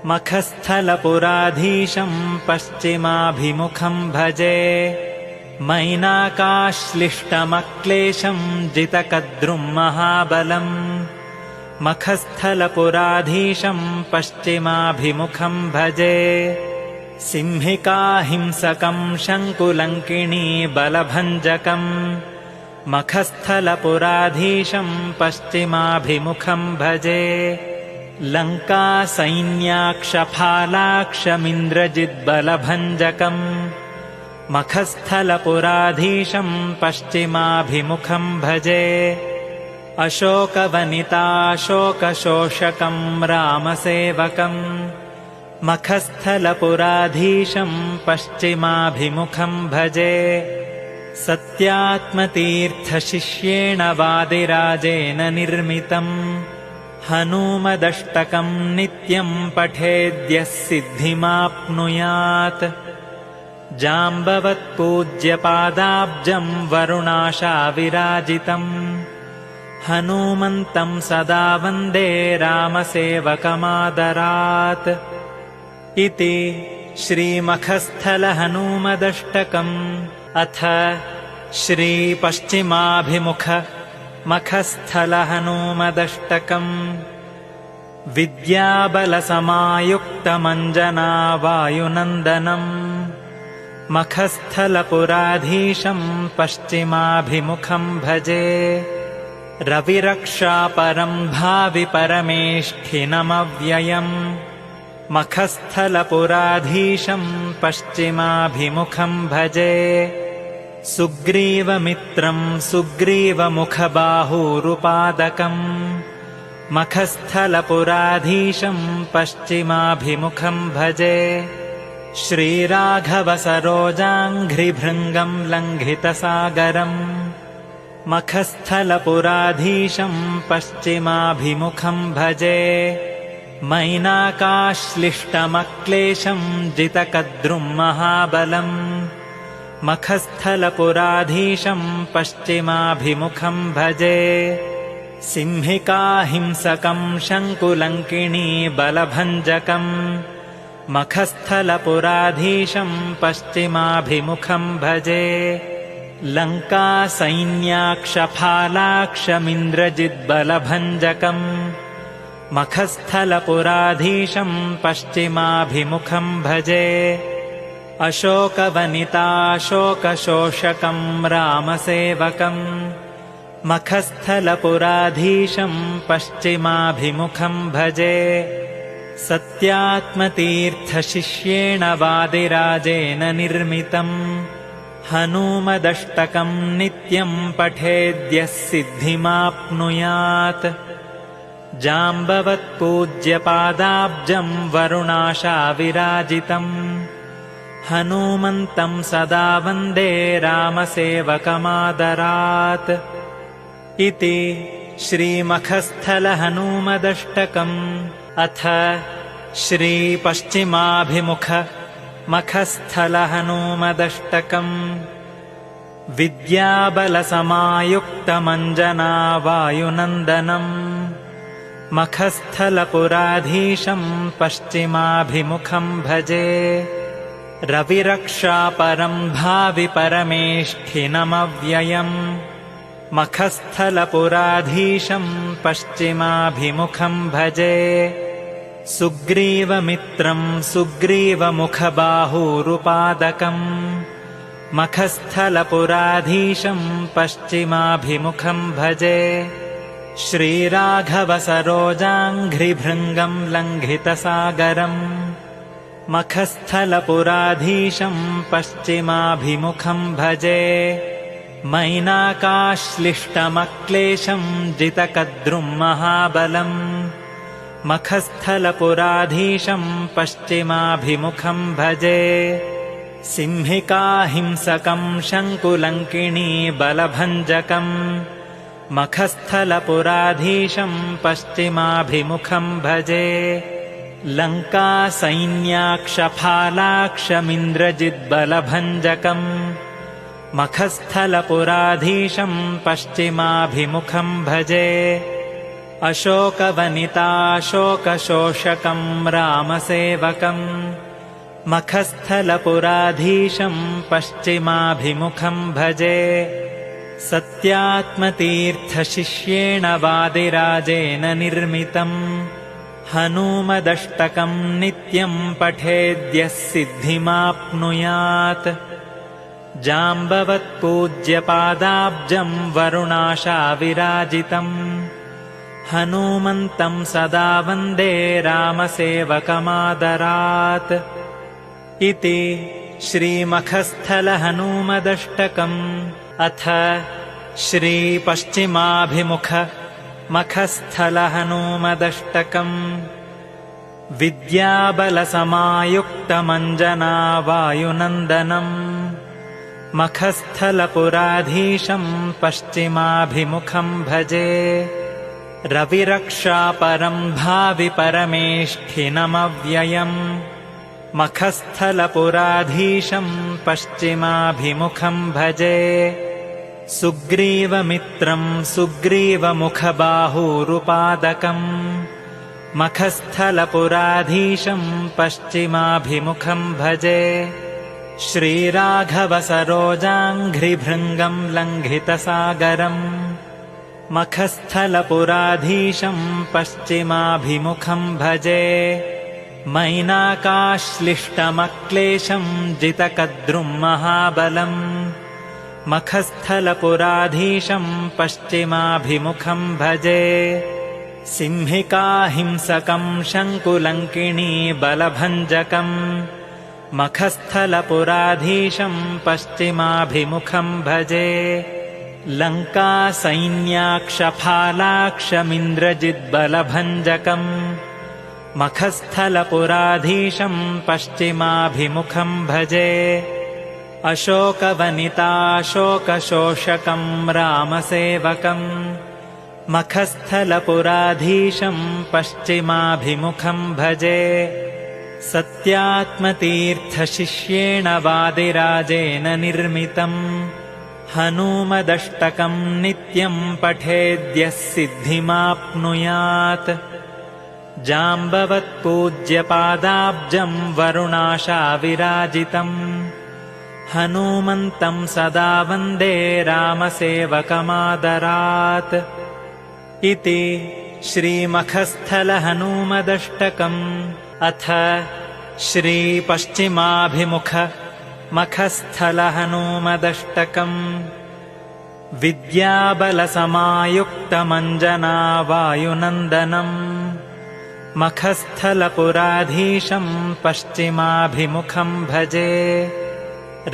Speaker 1: मखस्थलपुराधीशं पश्चिमाभिमुखं भजे। मैनाकाश्लिष्टमक्लेशं जितकद्रुं महाबलम् मखस्थलपुराधीशं पश्चिमाभिमुखं भजे। सिंहिकाहिंसकं शङ्कुलङ्किणी बलभञ्जकम् मखस्थलपुराधीशं पश्चिमाभिमुखं भजे। लङ्कासैन्याक्षफालाक्षमिन्द्रजिद्बलभञ्जकम् मखस्थलपुराधीशं पश्चिमाभिमुखं भजे। अशोकवनिताशोकशोषकं रामसेवकम् मखस्थलपुराधीशं पश्चिमाभिमुखं भजे। सत्यात्मतीर्थशिष्येण वादिराजेन निर्मितम् हनूमदष्टकं नित्यं पठेद्यः सिद्धिमाप्नुयात्। जाम्बवत्पूज्यपादाब्जं वरुणाशाविराजितम् हनूमन्तं सदा वन्दे रामसेवकमादरात्। इति श्रीमखस्थलहनूमदष्टकम्। अथ श्रीपश्चिमाभिमुख मखस्थलहनूमदष्टकम्। विद्याबलसमायुक्तमञ्जनावायुनन्दनम् मखस्थलपुराधीशं पश्चिमाभिमुखं भजे। रविरक्षापरं भावि परमेष्ठिनमव्ययम् मखस्थलपुराधीशं पश्चिमाभिमुखं भजे सुग्रीवमित्रं सुग्रीवमुखबाहूरुपादकम् मखस्थलपुराधीशं पश्चिमाभिमुखं भजे श्रीराघवसरोजाङ्घ्रिभृङ्गं लङ्घितसागरम् मखस्थलपुराधीशं पश्चिमाभिमुखं भजे मैनाकाश्लिष्टमक्लेशं जितकद्रुं महाबलम् मखस्थलपुराधीशं पश्चिमाभिमुखं भजे सिंहिकाहिंसकं शङ्कुलङ्किणी बलभञ्जकम् मखस्थलपुराधीशं पश्चिमाभिमुखं भजे लङ्कासैन्याक्षफालाक्षमिन्द्रजिद्बलभञ्जकम् मखस्थलपुराधीशं पश्चिमाभिमुखं भजे अशोकवनिताशोकशोषकं रामसेवकम् मखस्थलपुराधीशं पश्चिमाभिमुखं भजे सत्यात्मतीर्थशिष्येण वादिराजेन निर्मितम् हनूमदष्टकं नित्यं पठेद्यः सिद्धिमाप्नुयात् जाम्बवत्पूज्यपादाब्जं वरुणाशाविराजितम् हनूमन्तं सदा वन्दे रामसेवकमादरात् इति श्रीमखस्थलहनूमदष्टकम् अथ श्रीपश्चिमाभिमुख मखस्थलहनूमदष्टकम् विद्याबलसमायुक्तमञ्जनावायुनन्दनम् मखस्थलपुराधीशं पश्चिमाभिमुखं भजे रविरक्षापरं भावि परमेष्ठिनमव्ययम् मखस्थलपुराधीशं पश्चिमाभिमुखं भजे सुग्रीवमित्रं सुग्रीवमुखबाहूरुपादकम् मखस्थलपुराधीशं पश्चिमाभिमुखं भजे श्रीराघवसरोजाङ्घ्रिभृङ्गं लङ्घितसागरम् मखस्थलपुराधीशं पश्चिमाभिमुखं भजे मैनाकाश्लिष्टमक्लेशं जितकद्रुं महाबलम् मखस्थलपुराधीशं पश्चिमाभिमुखं भजे सिंहिकाहिंसकं शङ्कुलङ्किणी बलभञ्जकम् मखस्थलपुराधीशं पश्चिमाभिमुखं भजे लङ्कासैन्याक्षफालाक्षमिन्द्रजिद्बलभञ्जकम् मखस्थलपुराधीशं पश्चिमाभिमुखं भजे अशोकवनिताशोकशोषकं रामसेवकम् मखस्थलपुराधीशं पश्चिमाभिमुखं भजे सत्यात्मतीर्थशिष्येण वादिराजेन निर्मितम् हनूमदष्टकं नित्यं पठेद्यः सिद्धिमाप्नुयात् जाम्बवत्पूज्यपादाब्जं वरुणाशाविराजितम् हनूमन्तं सदा वन्दे रामसेवकमादरात् इति श्रीमखस्थलहनूमदष्टकम् अथ श्रीपश्चिमाभिमुख मखस्थलहनूमदष्टकम् विद्याबलसमायुक्तमञ्जनावायुनन्दनम् मखस्थलपुराधीशं पश्चिमाभिमुखं भजे रविरक्षापरं भावि परमेष्ठिनमव्ययम् मखस्थलपुराधीशं पश्चिमाभिमुखं भजे सुग्रीवमित्रं सुग्रीवमुखबाहूरुपादकम् मखस्थलपुराधीशं पश्चिमाभिमुखं भजे श्रीराघवसरोजाङ्घ्रिभृङ्गं लङ्घितसागरम् मखस्थलपुराधीशं पश्चिमाभिमुखं भजे मैनाकाश्लिष्टमक्लेशं जितकद्रुं महाबलम् मखस्थलपुराधीशं पश्चिमाभिमुखं भजे सिंहिकाहिंसकं शङ्कुलङ्किणी बलभञ्जकम् मखस्थलपुराधीशं पश्चिमाभिमुखं भजे लङ्कासैन्याक्षफालाक्षमिन्द्रजिद्बलभञ्जकम् मखस्थलपुराधीशं पश्चिमाभिमुखं भजे अशोकवनिताशोकशोषकं रामसेवकम् मखस्थलपुराधीशं पश्चिमाभिमुखं भजे सत्यात्मतीर्थशिष्येण वादिराजेन निर्मितम् हनूमदष्टकं नित्यं पठेद्यः सिद्धिमाप्नुयात् जाम्बवत्पूज्यपादाब्जं वरुणाशाविराजितम् हनूमन्तं सदा वन्दे रामसेवकमादरात् इति श्रीमखस्थलहनूमदष्टकम् अथ श्रीपश्चिमाभिमुख मखस्थलहनूमदष्टकम् विद्याबलसमायुक्तमञ्जनावायुनन्दनम् मखस्थलपुराधीशं पश्चिमाभिमुखं भजे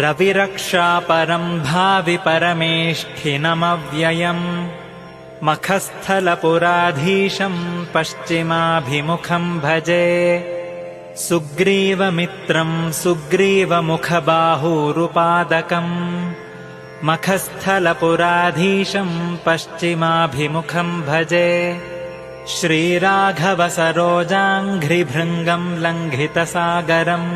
Speaker 1: रविरक्षापरं भावि परमेष्ठिनमव्ययम् मखस्थलपुराधीशं पश्चिमाभिमुखं भजे सुग्रीवमित्रं सुग्रीवमुखबाहूरुपादकम् मखस्थलपुराधीशं पश्चिमाभिमुखं भजे श्रीराघवसरोजाङ्घ्रिभृङ्गं लङ्घितसागरम्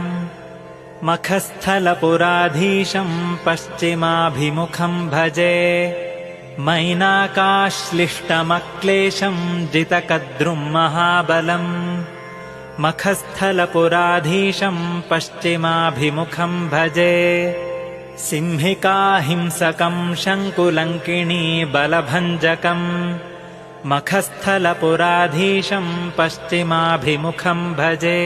Speaker 1: मखस्थलपुराधीशं पश्चिमाभिमुखं भजे मैनाकाश्लिष्टमक्लेशं जितकद्रुं महाबलम् मखस्थलपुराधीशं पश्चिमाभिमुखं भजे सिंहिकाहिंसकं शङ्कुलङ्किणी बलभञ्जकम् मखस्थलपुराधीशं पश्चिमाभिमुखं भजे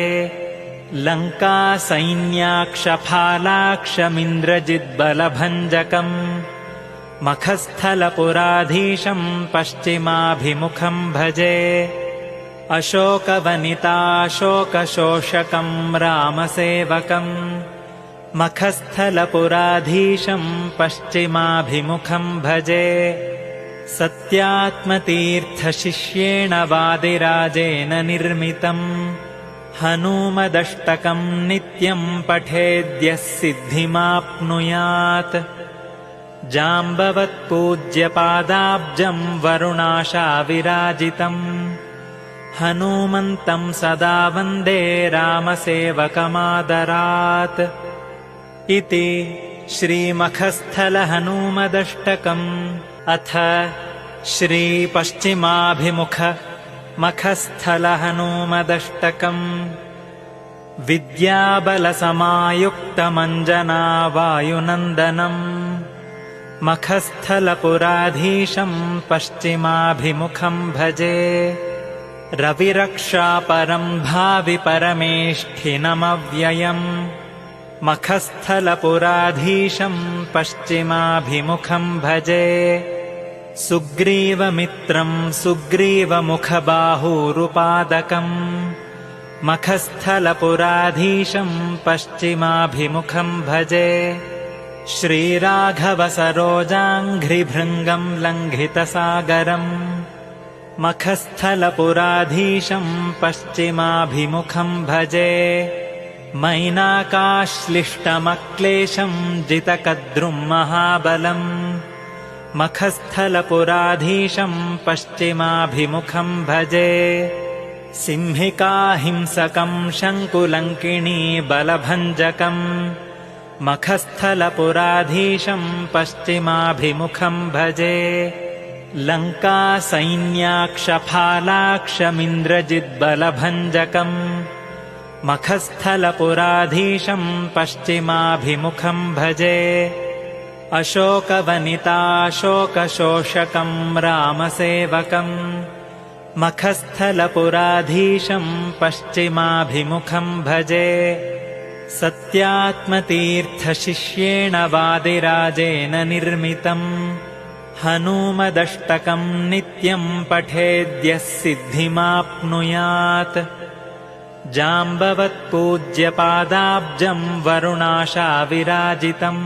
Speaker 1: लङ्कासैन्याक्षफालाक्षमिन्द्रजिद्बलभञ्जकम् मखस्थलपुराधीशं पश्चिमाभिमुखं भजे अशोकवनिताशोकशोषकं रामसेवकम् मखस्थलपुराधीशं पश्चिमाभिमुखं भजे सत्यात्मतीर्थशिष्येण वादिराजेन निर्मितम् हनूमदष्टकं नित्यं पठेद्यः सिद्धिमाप्नुयात् जाम्बवत्पूज्यपादाब्जं वरुणाशाविराजितम् हनूमन्तं सदा वन्दे रामसेवकमादरात् इति श्रीमखस्थलहनूमदष्टकम् अथ श्रीपश्चिमाभिमुख मखस्थलहनूमदष्टकम् विद्याबलसमायुक्तमञ्जनावायुनन्दनम् मखस्थलपुराधीशं पश्चिमाभिमुखं भजे रविरक्षापरं भावि परमेष्ठिनमव्ययम् मखस्थलपुराधीशं पश्चिमाभिमुखं भजे सुग्रीवमित्रं सुग्रीवमुखबाहूरुपादकम् मखस्थलपुराधीशं पश्चिमाभिमुखं भजे श्रीराघवसरोजाङ्घ्रिभृङ्गं लङ्घितसागरम् मखस्थलपुराधीशं पश्चिमाभिमुखं भजे मैनाकाश्लिष्टमक्लेशं जितकद्रुं महाबलम् मखस्थलपुराधीशं पश्चिमाभिमुखं भजे सिंहिकाहिंसकं शङ्कुलङ्किणी बलभञ्जकम् मखस्थलपुराधीशं पश्चिमाभिमुखं भजे लङ्कासैन्याक्षफालाक्षमिन्द्रजिद्बलभञ्जकम् मखस्थलपुराधीशं पश्चिमाभिमुखं भजे अशोकवनिताशोकशोषकं रामसेवकम् मखस्थलपुराधीशं पश्चिमाभिमुखं भजे सत्यात्मतीर्थशिष्येण वादिराजेन निर्मितम् हनूमदष्टकं नित्यं पठेद्यः सिद्धिमाप्नुयात् जाम्बवत्पूज्यपादाब्जं वरुणाशाविराजितम्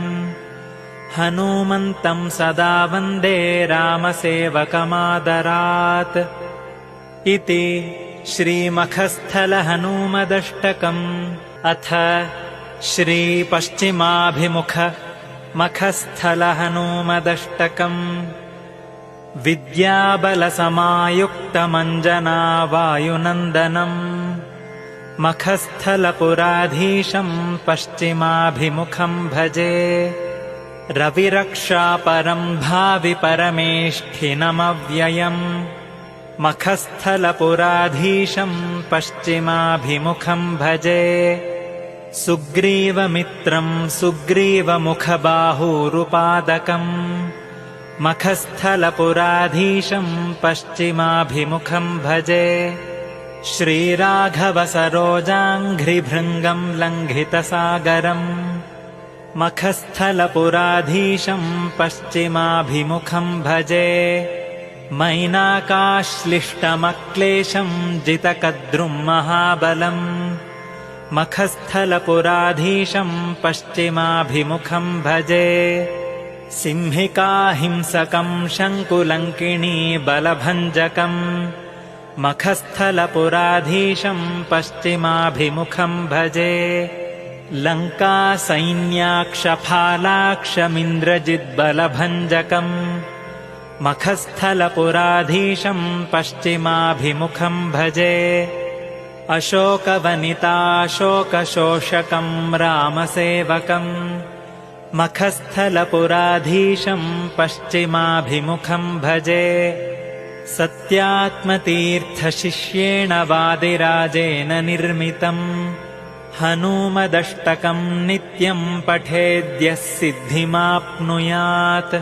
Speaker 1: हनूमन्तं सदा वन्दे रामसेवकमादरात् इति श्रीमखस्थलहनूमदष्टकम्। अथ श्रीपश्चिमाभिमुख मखस्थलहनूमदष्टकम्। विद्याबलसमायुक्तमञ्जनावायुनन्दनम् मखस्थलपुराधीशं पश्चिमाभिमुखं भजे रविरक्षापरं भावि परमेष्ठिनमव्ययम् मखस्थलपुराधीशं पश्चिमाभिमुखं भजे सुग्रीवमित्रं सुग्रीवमुखबाहूरुपादकम् मखस्थलपुराधीशं पश्चिमाभिमुखं भजे श्रीराघवसरोजाङ्घ्रिभृङ्गं लङ्घितसागरम् मखस्थलपुराधीशं पश्चिमाभिमुखं भजे मैनाकाश्लिष्टमक्लेशं जितकद्रुं महाबलम् मखस्थलपुराधीशं पश्चिमाभिमुखं भजे सिंहिकाहिंसकं शङ्कुलङ्किणी बलभञ्जकम् मखस्थलपुराधीशं पश्चिमाभिमुखं भजे लङ्कासैन्याक्षफालाक्षमिन्द्रजिद्बलभञ्जकम् मखस्थलपुराधीशं पश्चिमाभिमुखं भजे अशोकवनिताशोकशोषकं रामसेवकम् मखस्थलपुराधीशं पश्चिमाभिमुखं भजे सत्यात्मतीर्थशिष्येण वादिराजेन निर्मितम् हनूमदष्टकं नित्यं पठेद्यः सिद्धिमाप्नुयात्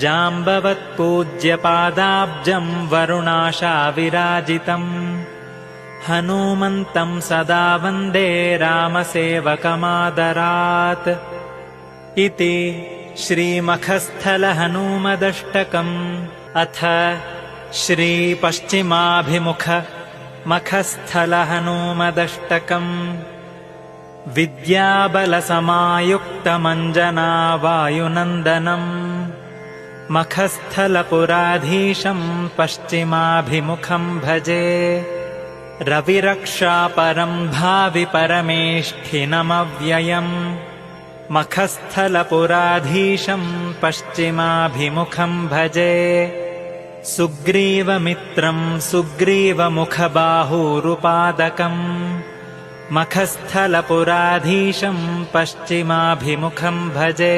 Speaker 1: जाम्बवत्पूज्यपादाब्जं वरुणाशाविराजितम् हनूमन्तं सदा वन्दे रामसेवकमादरात् इति श्रीमखस्थलहनूमदष्टकम्। अथ श्रीपश्चिमाभिमुख मखस्थलहनूमदष्टकम्। विद्याबलसमायुक्तमञ्जनावायुनन्दनम् मखस्थलपुराधीशं पश्चिमाभिमुखं भजे रविरक्षापरं भावि परमेष्ठिनमव्ययम् मखस्थलपुराधीशं पश्चिमाभिमुखं भजे सुग्रीवमित्रं सुग्रीवमुखबाहूरुपादकम् मखस्थलपुराधीशं पश्चिमाभिमुखं भजे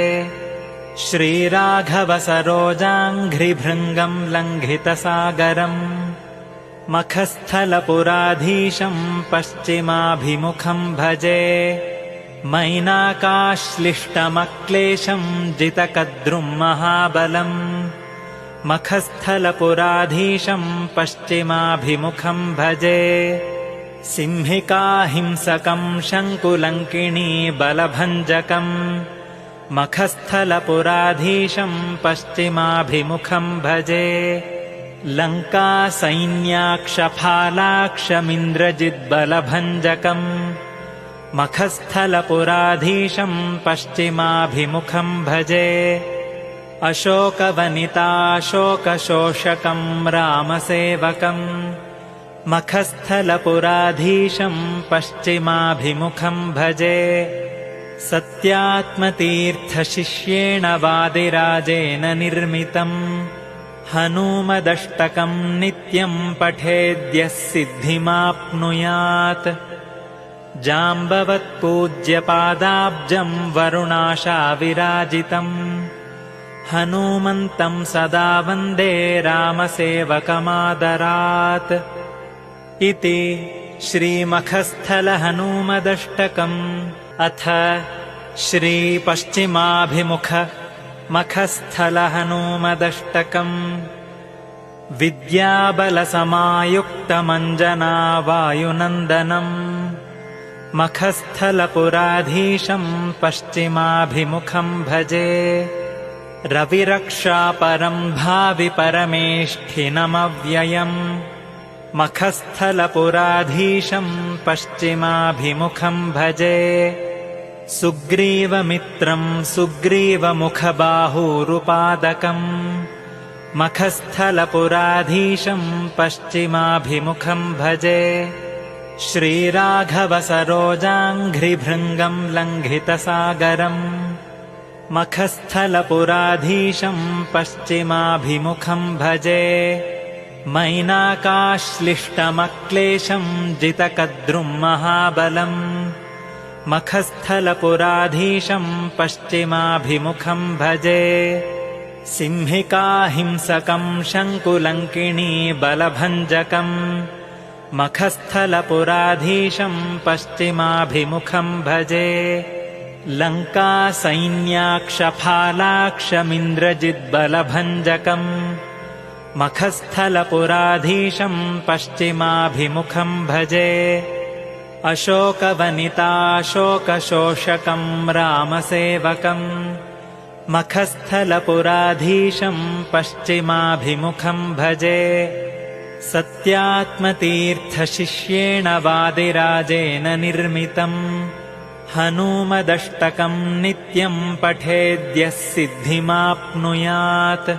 Speaker 1: श्रीराघवसरोजाङ्घ्रिभृङ्गं लङ्घितसागरम् मखस्थलपुराधीशं पश्चिमाभिमुखं भजे मैनाकाश्लिष्टमक्लेशं जितकद्रुं महाबलम् मखस्थलपुराधीशं पश्चिमाभिमुखं भजे सिंहिकाहिंसकं शङ्कुलङ्किणी बलभञ्जकम् मखस्थलपुराधीशं पश्चिमाभिमुखं भजे लङ्कासैन्याक्षफालाक्षमिन्द्रजिद्बलभञ्जकम् मखस्थलपुराधीशं पश्चिमाभिमुखं भजे अशोकवनिताशोकशोषकं रामसेवकम् मखस्थलपुराधीशं पश्चिमाभिमुखं भजे सत्यात्मतीर्थशिष्येण वादिराजेन निर्मितम् हनूमदष्टकं नित्यं पठेद्यः सिद्धिमाप्नुयात् जाम्बवत्पूज्यपादाब्जं वरुणाशाविराजितम् हनूमन्तं सदा वन्दे रामसेवकमादरात् इति श्रीमखस्थलहनूमदष्टकम्। अथ श्रीपश्चिमाभिमुख मखस्थलहनूमदष्टकम्। विद्याबलसमायुक्तमञ्जनावायुनन्दनम् मखस्थलपुराधीशं पश्चिमाभिमुखं भजे रविरक्षापरं भावि परमेष्ठिनमव्ययम् मखस्थलपुराधीशं पश्चिमाभिमुखं भजे सुग्रीवमित्रं सुग्रीवमुखबाहूरुपादकम् मखस्थलपुराधीशं पश्चिमाभिमुखं भजे श्रीराघवसरोजाङ्घ्रिभृङ्गं लङ्घितसागरम् मखस्थलपुराधीशं पश्चिमाभिमुखं भजे मैनाकाश्लिष्टमक्लेशं जितकद्रुं महाबलम् मखस्थलपुराधीशं पश्चिमाभिमुखं भजे सिंहिकाहिंसकं शङ्कुलङ्किणी बलभञ्जकम् मखस्थलपुराधीशं पश्चिमाभिमुखं भजे लङ्कासैन्याक्षफालाक्षमिन्द्रजिद्बलभञ्जकम् मखस्थलपुराधीशं पश्चिमाभिमुखं भजे अशोकवनिताशोकशोषकं रामसेवकम् मखस्थलपुराधीशं पश्चिमाभिमुखं भजे सत्यात्मतीर्थशिष्येण वादिराजेन निर्मितम् हनूमदष्टकं नित्यं पठेद्यः सिद्धिमाप्नुयात्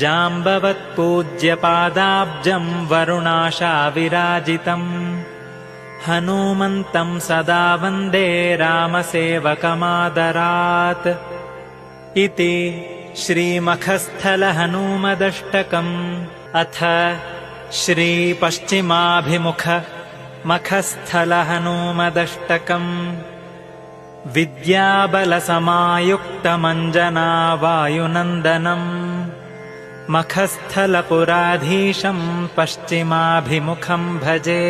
Speaker 1: जाम्बवत्पूज्यपादाब्जं वरुणाशाविराजितम् हनूमन्तं सदा वन्दे रामसेवकमादरात् इति श्रीमखस्थलहनूमदष्टकम् अथ श्रीपश्चिमाभिमुख मखस्थलहनूमदष्टकम् विद्याबलसमायुक्तमञ्जनावायुनन्दनम् मखस्थलपुराधीशं पश्चिमाभिमुखं भजे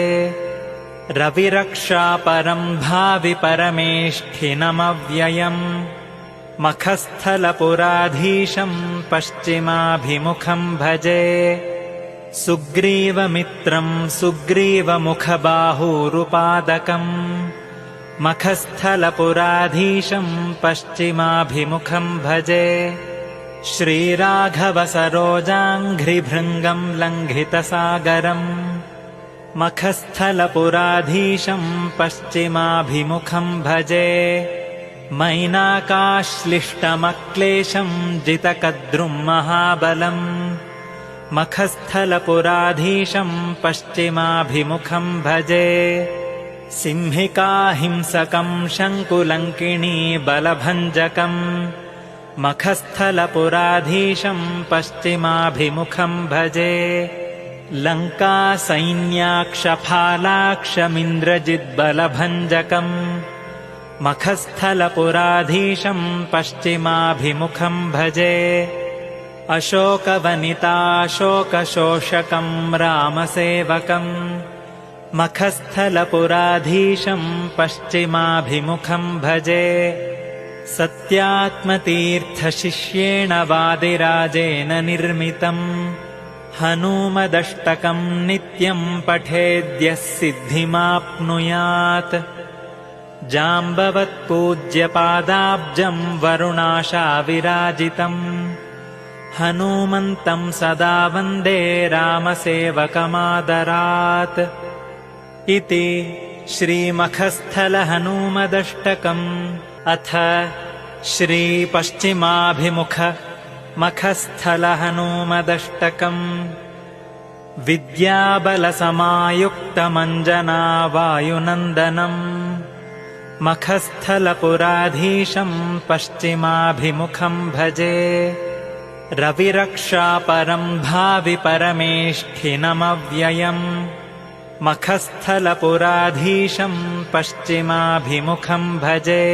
Speaker 1: रविरक्षापरं भावि परमेष्ठिनमव्ययम् मखस्थलपुराधीशं पश्चिमाभिमुखं भजे सुग्रीवमित्रं सुग्रीवमुखबाहूरुपादकम् मखस्थलपुराधीशं पश्चिमाभिमुखं भजे श्रीराघवसरोजाङ्घ्रिभृङ्गं लङ्घितसागरम् मखस्थलपुराधीशं पश्चिमाभिमुखं भजे मैनाकाश्लिष्टमक्लेशं जितकद्रुं महाबलम् मखस्थलपुराधीशं पश्चिमाभिमुखं भजे सिंहिकाहिंसकं शङ्कुलङ्किणी बलभञ्जकम् मखस्थलपुराधीशं पश्चिमाभिमुखं भजे लङ्कासैन्याक्षफालाक्षमिन्द्रजिद्बलभञ्जकम् मखस्थलपुराधीशं पश्चिमाभिमुखं भजे अशोकवनिताशोकशोषकं रामसेवकम् मखस्थलपुराधीशं पश्चिमाभिमुखं भजे सत्यात्मतीर्थशिष्येण वादिराजेन निर्मितम् हनूमदष्टकं नित्यं पठेद्यः सिद्धिमाप्नुयात् जाम्बवत्पूज्यपादाब्जं वरुणाशाविराजितम् हनूमन्तं सदा वन्दे रामसेवकमादरात् इति श्रीमखस्थलहनूमदष्टकम् अथ श्रीपश्चिमाभिमुख मखस्थलहनूमदष्टकम् विद्याबलसमायुक्तमञ्जनावायुनन्दनम् मखस्थलपुराधीशं पश्चिमाभिमुखं भजे रविरक्षापरं भावि परमेष्ठिनमव्ययम् मखस्थलपुराधीशं पश्चिमाभिमुखं भजे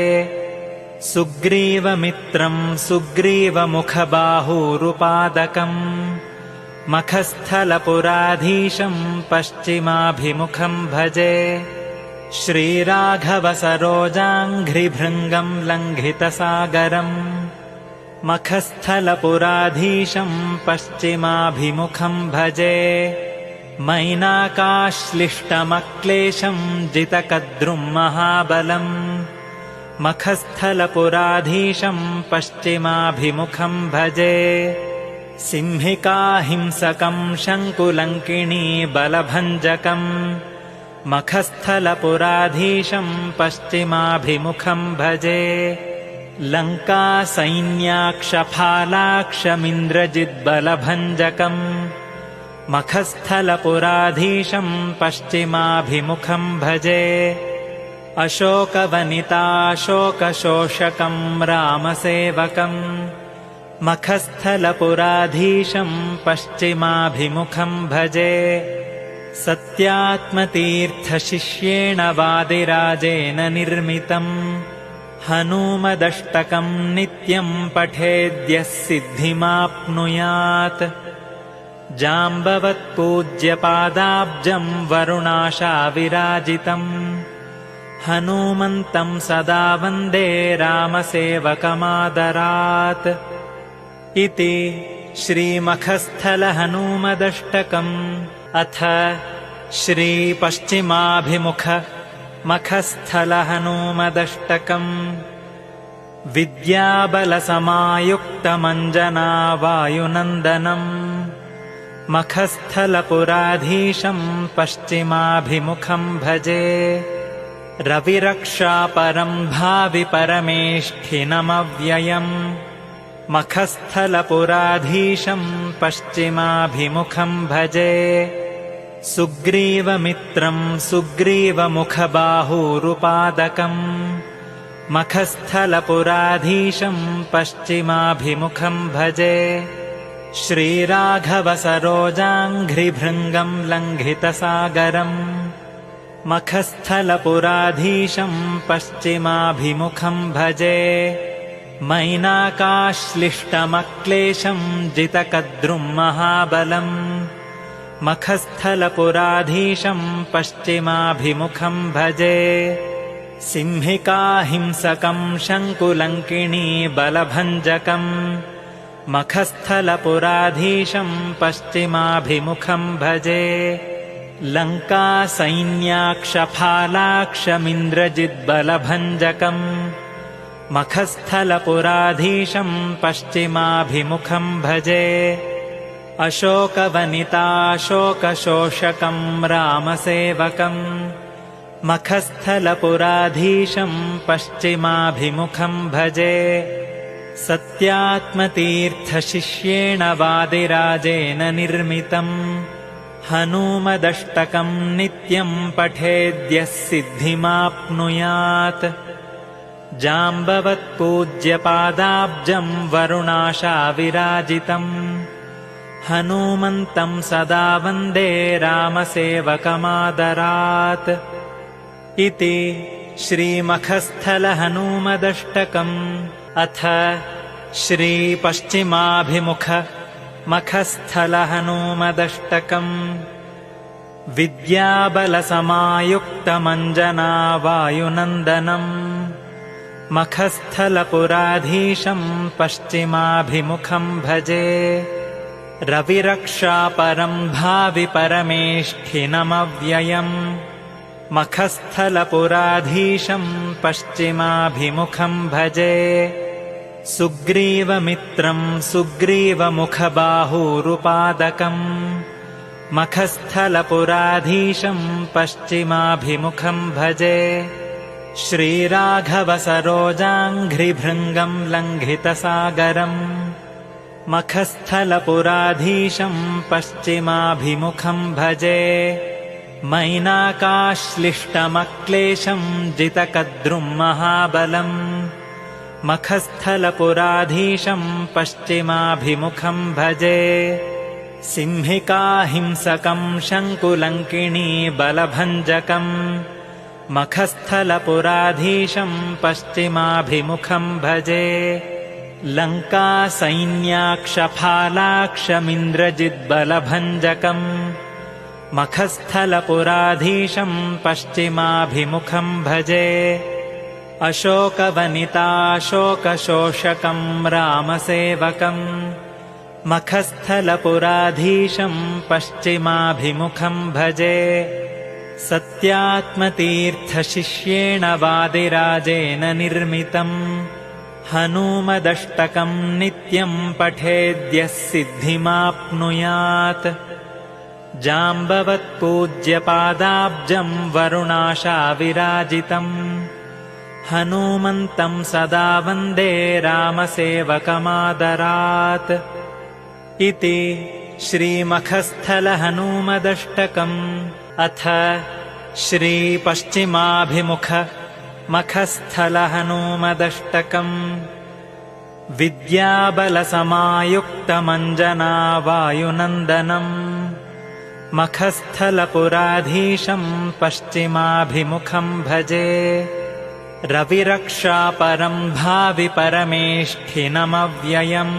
Speaker 1: सुग्रीवमित्रं सुग्रीवमुखबाहूरुपादकम् मखस्थलपुराधीशं पश्चिमाभिमुखं भजे श्रीराघवसरोजाङ्घ्रिभृङ्गं लङ्घितसागरम् मखस्थलपुराधीशं पश्चिमाभिमुखं भजे मैनाकाश्लिष्टमक्लेशं जितकद्रुं महाबलम् मखस्थलपुराधीशं पश्चिमाभिमुखं भजे सिंहिकाहिंसकं शङ्कुलङ्किणी बलभञ्जकम् मखस्थलपुराधीशं पश्चिमाभिमुखं भजे लङ्कासैन्याक्षफालाक्षमिन्द्रजिद्बलभञ्जकम् मखस्थलपुराधीशं पश्चिमाभिमुखं भजे अशोकवनिताशोकशोषकं रामसेवकम् मखस्थलपुराधीशं पश्चिमाभिमुखं भजे सत्यात्मतीर्थशिष्येण वादिराजेन निर्मितम् हनूमदष्टकं नित्यं पठेद्यः सिद्धिमाप्नुयात् जाम्बवत्पूज्यपादाब्जं वरुणाशाविराजितम् हनूमन्तं सदा वन्दे रामसेवकमादरात् इति श्रीमखस्थलहनूमदष्टकम् अथ श्रीपश्चिमाभिमुख मखस्थलहनूमदष्टकम् विद्याबलसमायुक्तमञ्जनावायुनन्दनम् मखस्थलपुराधीशं पश्चिमाभिमुखं भजे रविरक्षापरं भावि परमेष्ठिनमव्ययम् मखस्थलपुराधीशं पश्चिमाभिमुखं भजे सुग्रीवमित्रं सुग्रीवमुखबाहूरुपादकम् मखस्थलपुराधीशं पश्चिमाभिमुखं भजे श्रीराघवसरोजाङ्घ्रिभृङ्गं लङ्घितसागरम् मखस्थलपुराधीशं पश्चिमाभिमुखं भजे मैनाकाश्लिष्टमक्लेशं जितकद्रुं महाबलम् मखस्थलपुराधीशं पश्चिमाभिमुखं भजे सिंहिकाहिंसकं शङ्कुलङ्किणी बलभञ्जकम् मखस्थलपुराधीशं पश्चिमाभिमुखं भजे लङ्कासैन्याक्षफालाक्षमिन्द्रजिद्बलभञ्जकम् मखस्थलपुराधीशं पश्चिमाभिमुखं भजे अशोकवनिताशोकशोषकं रामसेवकम् मखस्थलपुराधीशं पश्चिमाभिमुखं भजे सत्यात्मतीर्थशिष्येण वादिराजेन निर्मितम् हनूमदष्टकं नित्यं पठेद्यः सिद्धिमाप्नुयात् जाम्बवत्पूज्यपादाब्जं वरुणाशाविराजितम् हनूमन्तं सदा वन्दे रामसेवकमादरात् इति श्रीमखस्थलहनूमदष्टकम् अथ श्रीपश्चिमाभिमुख मखस्थलहनूमदष्टकम् विद्याबलसमायुक्तमञ्जनावायुनन्दनम् मखस्थलपुराधीशं पश्चिमाभिमुखं भजे रविरक्षापरं भावि परमेष्ठिनमव्ययम् मखस्थलपुराधीशं पश्चिमाभिमुखं भजे सुग्रीवमित्रं सुग्रीवमुखबाहूरुपादकम् मखस्थलपुराधीशं पश्चिमाभिमुखं भजे श्रीराघवसरोजाङ्घ्रिभृङ्गं लङ्घितसागरम् मखस्थलपुराधीशं पश्चिमाभिमुखं भजे मैनाकाश्लिष्टमक्लेशं जितकद्रुं महाबलम् मखस्थलपुराधीशं पश्चिमाभिमुखं भजे सिंहिकाहिंसकं शङ्कुलङ्किणी बलभञ्जकम् मखस्थलपुराधीशं पश्चिमाभिमुखं भजे लङ्कासैन्याक्षफालाक्षमिन्द्रजिद्बलभञ्जकम् मखस्थलपुराधीशं पश्चिमाभिमुखं भजे अशोकवनिताशोकशोषकं रामसेवकम् मखस्थलपुराधीशं पश्चिमाभिमुखं भजे सत्यात्मतीर्थशिष्येण वादिराजेन निर्मितम् हनूमदष्टकम् नित्यम् पठेद्यः सिद्धिमाप्नुयात् जाम्बवत्पूज्यपादाब्जम् वरुणाशाविराजितम् हनूमन्तम् सदा वन्दे रामसेवकमादरात् इति श्रीमखस्थलहनूमदष्टकम्। अथ श्रीपश्चिमाभिमुख मखस्थलहनूमदष्टकम्। विद्याबलसमायुक्तमञ्जनावायुनन्दनम् मखस्थलपुराधीशम् पश्चिमाभिमुखम् भजे रविरक्षापरम् भावि परमेष्ठिनमव्ययम्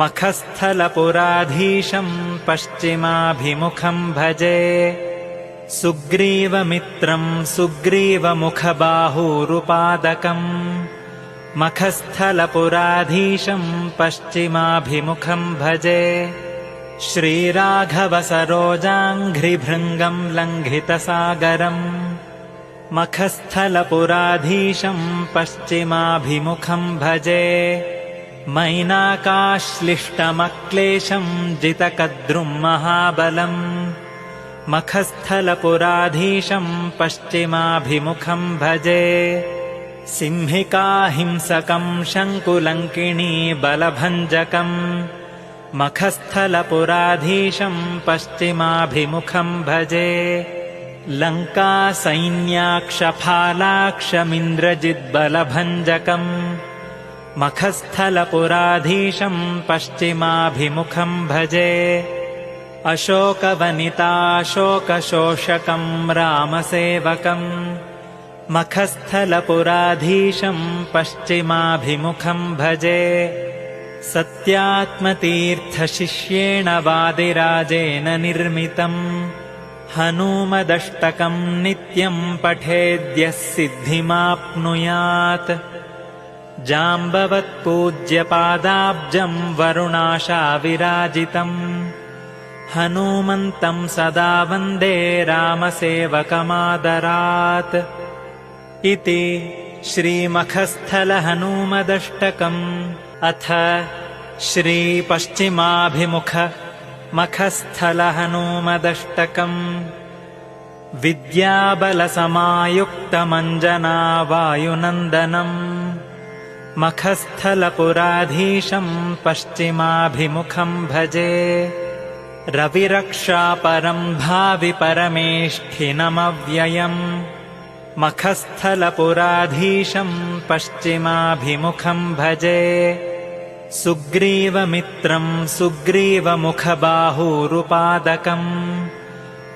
Speaker 1: मखस्थलपुराधीशम् पश्चिमाभिमुखम् भजे सुग्रीवमित्रम् सुग्रीवमुखबाहूरुपादकम् मखस्थलपुराधीशम् पश्चिमाभिमुखम् भजे श्रीराघवसरोजाङ्घ्रिभृङ्गम् लङ्घितसागरम् मखस्थलपुराधीशम् पश्चिमाभिमुखम् भजे मैनाकाश्लिष्टमक्लेशम् जितकद्रुम् महाबलम् मखस्थलपुराधीशम् पश्चिमाभिमुखम् भजे सिंहिकाहिंसकम् शङ्कुलङ्किणी बलभञ्जकम् मखस्थलपुराधीशम् पश्चिमाभिमुखम् भजे लङ्कासैन्याक्षफालाक्षमिन्द्रजिद्बलभञ्जकम् मखस्थलपुराधीशम् पश्चिमाभिमुखम् भजे अशोकवनिताशोकशोषकम् रामसेवकम् मखस्थलपुराधीशम् पश्चिमाभिमुखम् भजे सत्यात्मतीर्थशिष्येण वादिराजेन निर्मितम् हनूमदष्टकम् नित्यम् पठेद्यः सिद्धिमाप्नुयात् जाम्बवत्पूज्यपादाब्जम् वरुणाशाविराजितम् हनूमन्तम् सदा वन्दे रामसेवकमादरात् इति श्रीमखस्थलहनूमदष्टकम्। अथ श्रीपश्चिमाभिमुख मखस्थलहनूमदष्टकम्। विद्याबलसमायुक्तमञ्जनावायुनन्दनम् मखस्थलपुराधीशम् पश्चिमाभिमुखम् भजे रविरक्षापरम् भावि परमेष्ठिनमव्ययम् मखस्थलपुराधीशम् पश्चिमाभिमुखम् भजे सुग्रीवमित्रम् सुग्रीवमुखबाहूरुपादकम्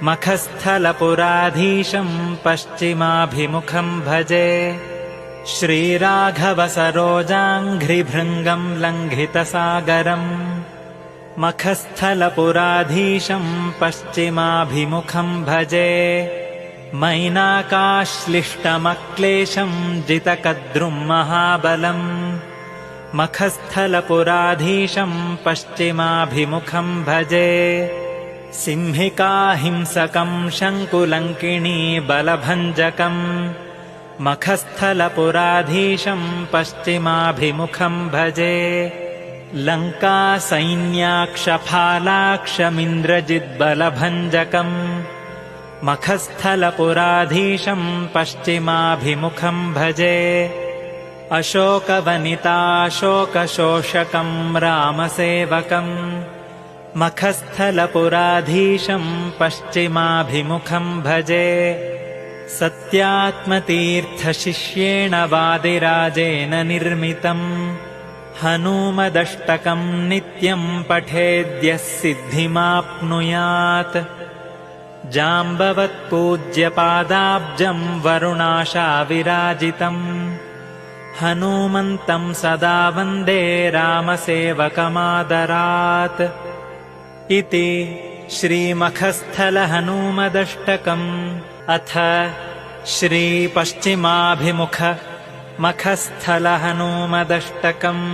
Speaker 1: मखस्थलपुराधीशम् पश्चिमाभिमुखम् भजे श्रीराघवसरोजाङ्घ्रिभृङ्गम् लङ्घितसागरम् मखस्थलपुराधीशम् पश्चिमाभिमुखम् भजे मैनाकाश्लिष्टमक्लेशम् जितकद्रुम् महाबलम् मखस्थलपुराधीशम् पश्चिमाभिमुखम् भजे सिंहिकाहिंसकम् शङ्कुलङ्किणी बलभञ्जकम् मखस्थलपुराधीशम् पश्चिमाभिमुखम् भजे लङ्कासैन्याक्षफालाक्षमिन्द्रजिद्बलभञ्जकम् मखस्थलपुराधीशम् पश्चिमाभिमुखम् भजे अशोकवनिताशोकशोषकम् रामसेवकम् मखस्थलपुराधीशम् पश्चिमाभिमुखम् भजे सत्यात्मतीर्थशिष्येण वादिराजेन निर्मितम् हनूमदष्टकम् नित्यम् पठेद्यः सिद्धिमाप्नुयात् जाम्बवत्पूज्यपादाब्जम् वरुणाशाविराजितम् हनूमन्तम् सदा वन्दे रामसेवकमादरात् इति श्रीमखस्थलहनूमदष्टकम्। अथ श्रीपश्चिमाभिमुख मखस्थलहनूमदष्टकम्।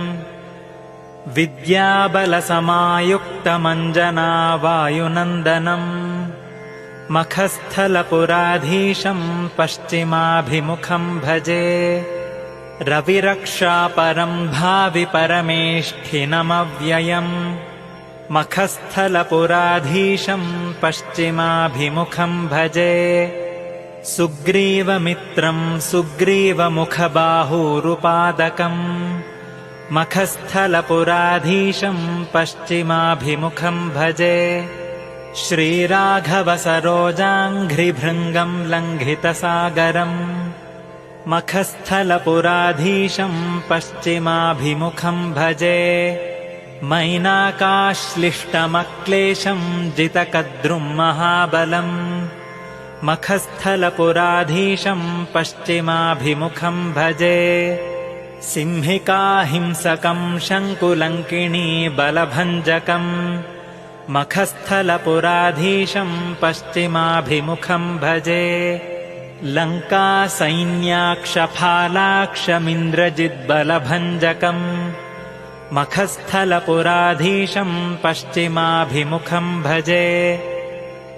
Speaker 1: विद्याबलसमायुक्तमञ्जनावायुनन्दनम् मखस्थलपुराधीशं पश्चिमाभिमुखं भजे रविरक्षापरं भावि परमेष्ठिनमव्ययम् मखस्थलपुराधीशं पश्चिमाभिमुखं भजे सुग्रीवमित्रं सुग्रीवमुखबाहूरुपादकम् मखस्थलपुराधीशं पश्चिमाभिमुखं भजे श्रीराघवसरोजाङ्घ्रिभृङ्गं लङ्घितसागरम् मखस्थलपुराधीशं पश्चिमाभिमुखं भजे मैनाकाश्लिष्टमक्लेशं जितकद्रुं महाबलम् मखस्थलपुराधीशं पश्चिमाभिमुखं भजे सिंहिकाहिंसकं शङ्कुलङ्किणी बलभञ्जकम् मखस्थलपुराधीशं पश्चिमाभिमुखं भजे लङ्कासैन्याक्षफालाक्षमिन्द्रजिद्बलभञ्जकम् मखस्थलपुराधीशं पश्चिमाभिमुखं भजे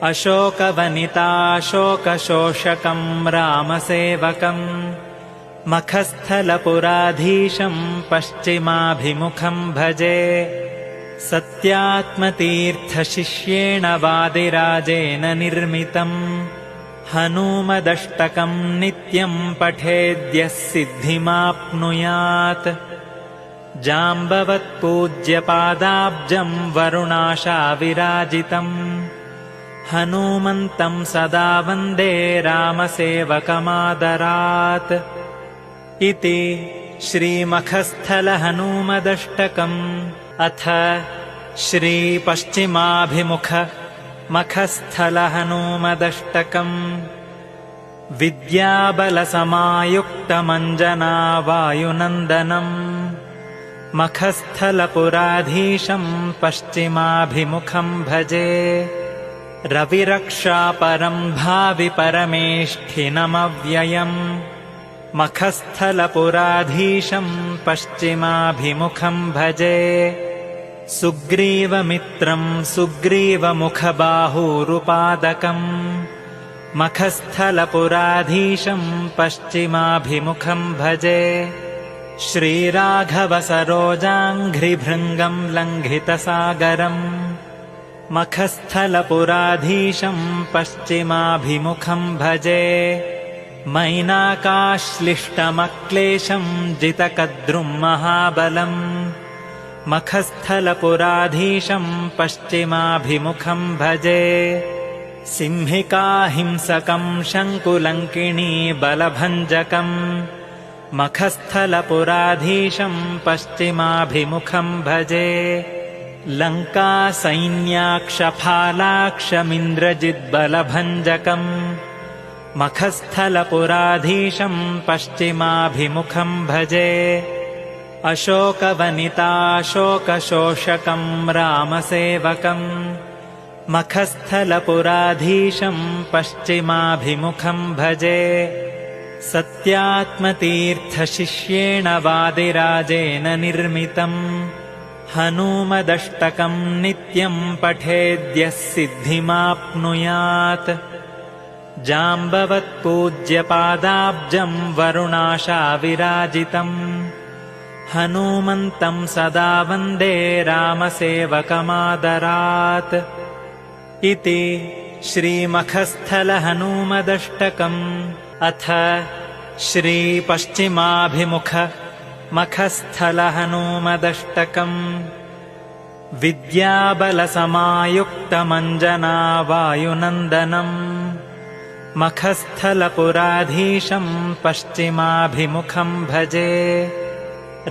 Speaker 1: अशोकवनिताशोकशोषकं रामसेवकम् मखस्थलपुराधीशं पश्चिमाभिमुखं भजे सत्यात्मतीर्थशिष्येण वादिराजेन निर्मितम् हनूमदष्टकं नित्यं पठेद्यः सिद्धिमाप्नुयात् जाम्बवत्पूज्यपादाब्जं वरुणाशाविराजितम् हनूमन्तं सदा वन्दे रामसेवकमादरात् इति श्रीमखस्थलहनूमदष्टकम् अथ श्रीपश्चिमाभिमुख मखस्थलहनूमदष्टकम् विद्याबलसमायुक्तमञ्जनावायुनन्दनम् मखस्थलपुराधीशं पश्चिमाभिमुखं भजे रविरक्षापरं भावि परमेष्ठिनमव्ययम् मखस्थलपुराधीशं पश्चिमाभिमुखं भजे सुग्रीवमित्रं सुग्रीवमुखबाहूरुपादकम् मखस्थलपुराधीशं पश्चिमाभिमुखं भजे श्रीराघवसरोजाङ्घ्रिभृङ्गं लङ्घितसागरम् मखस्थलपुराधीशं पश्चिमाभिमुखं भजे मैनाकाश्लिष्टमक्लेशं जितकद्रुं महाबलम् मखस्थलपुराधीशं पश्चिमाभिमुखं भजे सिंहिकाहिंसकं शङ्कुलङ्किणी बलभञ्जकम् मखस्थलपुराधीशं पश्चिमाभिमुखं भजे लङ्कासैन्याक्षफालाक्षमिन्द्रजिद्बलभञ्जकम् मखस्थलपुराधीशं पश्चिमाभिमुखं भजे अशोकवनिताशोकशोषकं रामसेवकम् मखस्थलपुराधीशं पश्चिमाभिमुखं भजे सत्यात्मतीर्थशिष्येण वादिराजेन निर्मितम् हनूमदष्टकं नित्यं पठेद्यः सिद्धिमाप्नुयात् जाम्बवत्पूज्यपादाब्जं वरुणाशाविराजितम् हनूमन्तं सदा वन्दे रामसेवकमादरात् इति श्रीमखस्थलहनूमदष्टकम् अथ श्रीपश्चिमाभिमुख मखस्थलहनूमदष्टकम् विद्याबलसमायुक्तमञ्जनावायुनन्दनम् मखस्थलपुराधीशं पश्चिमाभिमुखं भजे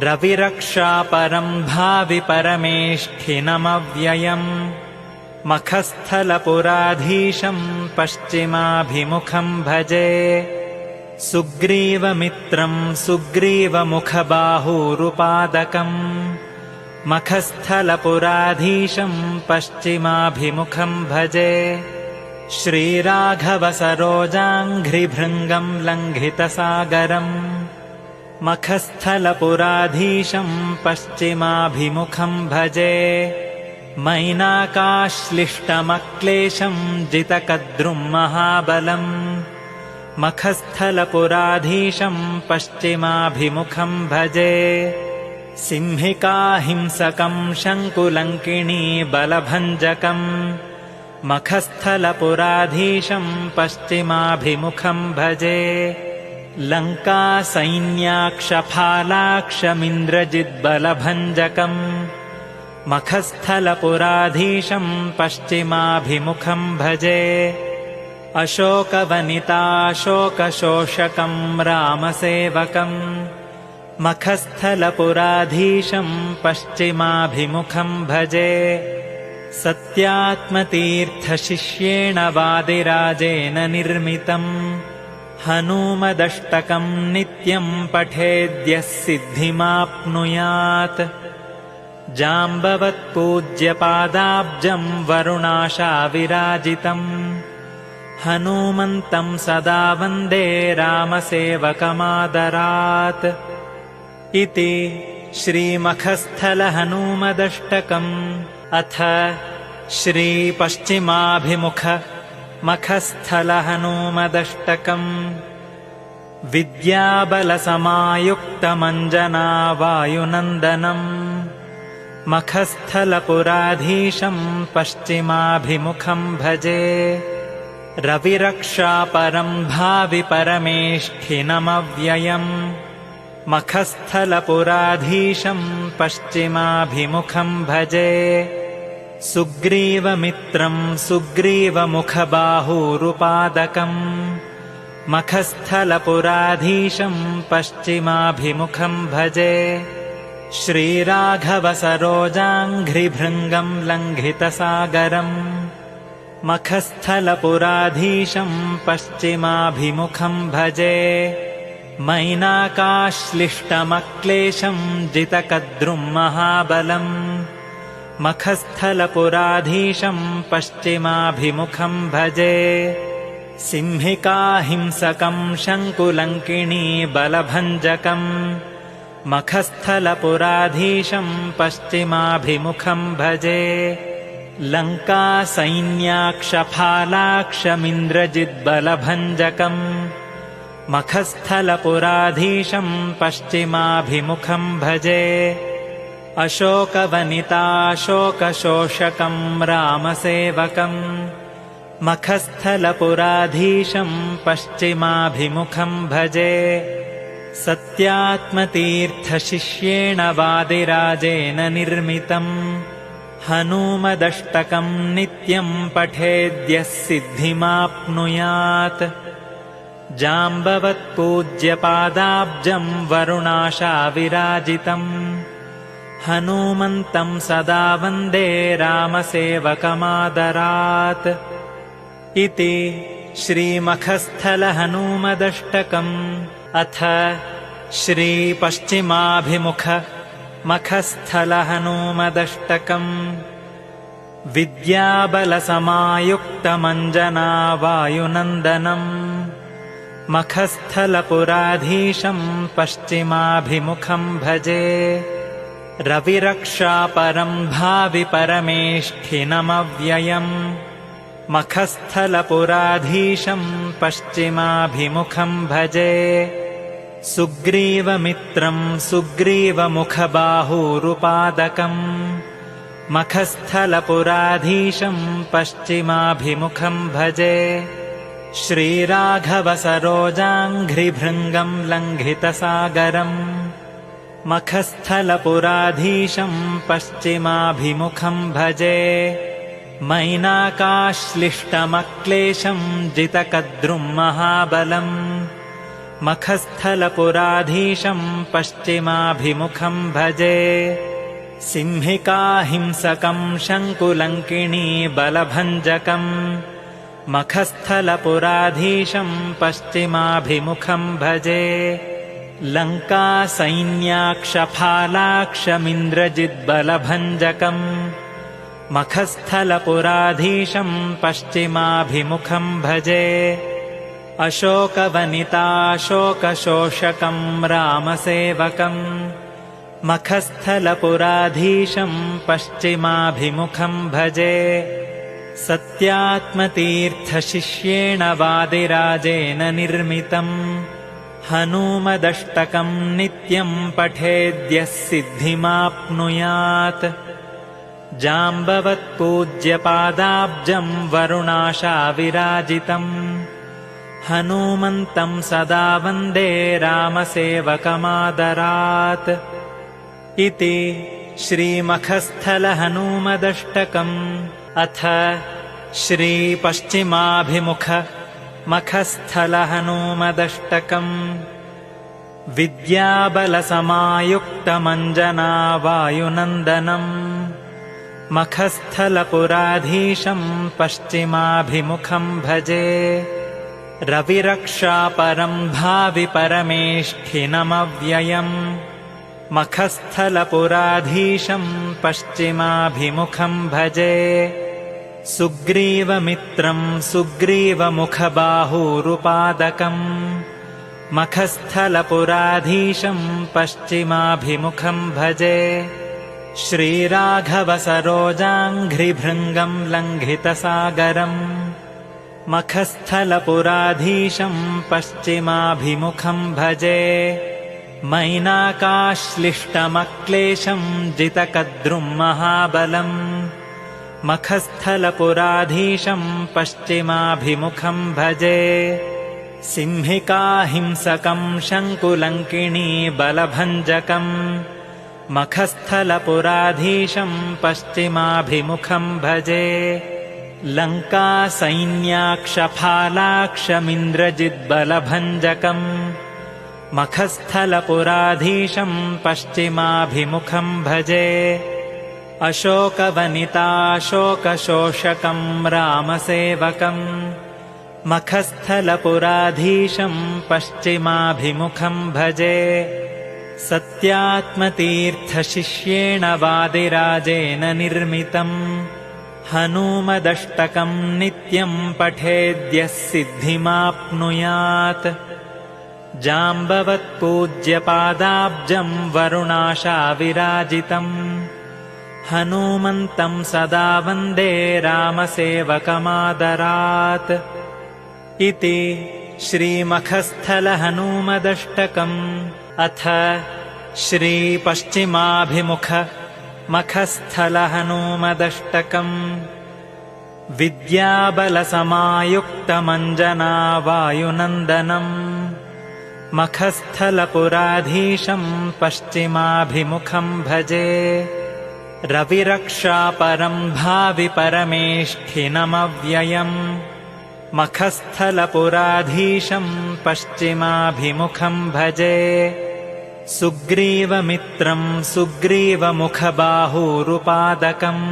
Speaker 1: रविरक्षापरं भावि परमेष्ठिनमव्ययम् मखस्थलपुराधीशं पश्चिमाभिमुखं भजे सुग्रीवमित्रं सुग्रीवमुखबाहूरुपादकम् मखस्थलपुराधीशं पश्चिमाभिमुखं भजे श्रीराघवसरोजाङ्घ्रिभृङ्गं लङ्घितसागरम् मखस्थलपुराधीशं पश्चिमाभिमुखं भजे मैनाकाश्लिष्टमक्लेशं जितकद्रुं महाबलम् मखस्थलपुराधीशं पश्चिमाभिमुखं भजे सिंहिकाहिंसकं शङ्कुलङ्किणी बलभञ्जकम् मखस्थलपुराधीशं पश्चिमाभिमुखं भजे लङ्कासैन्याक्षफालाक्षमिन्द्रजिद्बलभञ्जकम् मखस्थलपुराधीशं पश्चिमाभिमुखं भजे अशोकवनिताशोकशोषकं रामसेवकम् मखस्थलपुराधीशं पश्चिमाभिमुखं भजे सत्यात्मतीर्थशिष्येण वादिराजेन निर्मितम् हनूमदष्टकं नित्यं पठेद्यः सिद्धिमाप्नुयात् जाम्बवत्पूज्यपादाब्जं वरुणाशाविराजितम् हनूमन्तं सदा वन्दे रामसेवकमादरात् इति श्रीमखस्थलहनूमदष्टकम् अथ श्रीपश्चिमाभिमुख मखस्थलहनूमदष्टकम् विद्याबलसमायुक्तमञ्जनावायुनन्दनम् मखस्थलपुराधीशं पश्चिमाभिमुखं भजे रविरक्षापरं भावि परमेष्ठिनमव्ययम् मखस्थलपुराधीशं पश्चिमाभिमुखं भजे सुग्रीवमित्रं सुग्रीवमुखबाहूरुपादकम् मखस्थलपुराधीशं पश्चिमाभिमुखं भजे श्रीराघवसरोजाङ्घ्रिभृङ्गं लङ्घितसागरम् मखस्थलपुराधीशं पश्चिमाभिमुखं भजे मैनाकाश्लिष्टमक्लेशं जितकद्रुं महाबलम् मखस्थलपुराधीशं पश्चिमाभिमुखं भजे सिंहिकाहिंसकं शङ्कुलङ्किणी बलभञ्जकम् मखस्थलपुराधीशं पश्चिमाभिमुखं भजे लङ्कासैन्याक्षफालाक्षमिन्द्रजिद्बलभञ्जकम् मखस्थलपुराधीशं पश्चिमाभिमुखं भजे अशोकवनिताशोकशोषकं रामसेवकम् मखस्थलपुराधीशं पश्चिमाभिमुखं भजे सत्यात्मतीर्थशिष्येण वादिराजेन निर्मितम् हनूमदष्टकं नित्यं पठेद्यः सिद्धिमाप्नुयात् जाम्बवत्पूज्यपादाब्जं वरुणाशाविराजितम् हनूमन्तं सदा वन्दे रामसेवकमादरात् इति श्रीमखस्थलहनूमदष्टकम् अथ श्रीपश्चिमाभिमुख मखस्थलहनूमदष्टकम् विद्याबलसमायुक्तमञ्जनावायुनन्दनम् मखस्थलपुराधीशं पश्चिमाभिमुखं भजे रविरक्षापरं भावि परमेष्ठिनमव्ययम् मखस्थलपुराधीशं पश्चिमाभिमुखं भजे सुग्रीवमित्रं सुग्रीवमुखबाहूरुपादकम् मखस्थलपुराधीशं पश्चिमाभिमुखं भजे श्रीराघवसरोजाङ्घ्रिभृङ्गं लङ्घितसागरम् मखस्थलपुराधीशं पश्चिमाभिमुखं भजे मैनाकाश्लिष्टमक्लेशं जितकद्रुं महाबलम् मखस्थलपुराधीशं पश्चिमाभिमुखं भजे सिंहिकाहिंसकं शङ्कुलङ्किणी बलभञ्जकम् मखस्थलपुराधीशं पश्चिमाभिमुखं भजे लङ्कासैन्याक्षफालाक्षमिन्द्रजिद्बलभञ्जकम् मखस्थलपुराधीशं पश्चिमाभिमुखं भजे अशोकवनिताशोकशोषकं रामसेवकम् मखस्थलपुराधीशं पश्चिमाभिमुखं भजे सत्यात्मतीर्थशिष्येण वादिराजेन निर्मितम् हनूमदष्टकं नित्यं पठेद्यः सिद्धिमाप्नुयात् जाम्बवत्पूज्यपादाब्जं वरुणाशाविराजितम् हनूमन्तं सदा वन्दे रामसेवकमादरात् इति श्रीमखस्थलहनूमदष्टकम्। अथ श्रीपश्चिमाभिमुख मखस्थलहनूमदष्टकम्। विद्याबलसमायुक्तमञ्जनावायुनन्दनम् मखस्थलपुराधीशं पश्चिमाभिमुखं भजे रविरक्षापरं भावि परमेष्ठिनमव्ययम् मखस्थलपुराधीशं पश्चिमाभिमुखं भजे सुग्रीवमित्रं सुग्रीवमुखबाहूरुपादकम् मखस्थलपुराधीशं पश्चिमाभिमुखं भजे श्रीराघवसरोजाङ्घ्रिभृङ्गं लङ्घितसागरम् मखस्थलपुराधीशं पश्चिमाभिमुखं भजे मैनाकाश्लिष्टमक्लेशं जितकद्रुं महाबलम् मखस्थलपुराधीशं पश्चिमाभिमुखं भजे सिंहिकाहिंसकं शङ्कुलङ्किणी बलभञ्जकम् मखस्थलपुराधीशं पश्चिमाभिमुखं भजे लङ्कासैन्याक्षफालाक्षमिन्द्रजिद्बलभञ्जकम् मखस्थलपुराधीशं पश्चिमाभिमुखं भजे अशोकवनिताशोकशोषकं रामसेवकम् मखस्थलपुराधीशं पश्चिमाभिमुखं भजे सत्यात्मतीर्थशिष्येण वादिराजेन निर्मितम् हनूमदष्टकं नित्यं पठेद्यः सिद्धिमाप्नुयात् जाम्बवत्पूज्यपादाब्जं वरुणाशाविराजितम् हनूमन्तं सदा वन्दे रामसेवकमादरात् इति श्रीमखस्थलहनूमदष्टकम्। अथ श्रीपश्चिमाभिमुख मखस्थलहनूमदष्टकम्। विद्याबलसमायुक्तमञ्जनावायुनन्दनम् मखस्थलपुराधीशं पश्चिमाभिमुखं भजे रविरक्षापरं भावि परमेष्ठिनमव्ययम् मखस्थलपुराधीशं पश्चिमाभिमुखं भजे सुग्रीवमित्रं सुग्रीवमुखबाहूरुपादकम्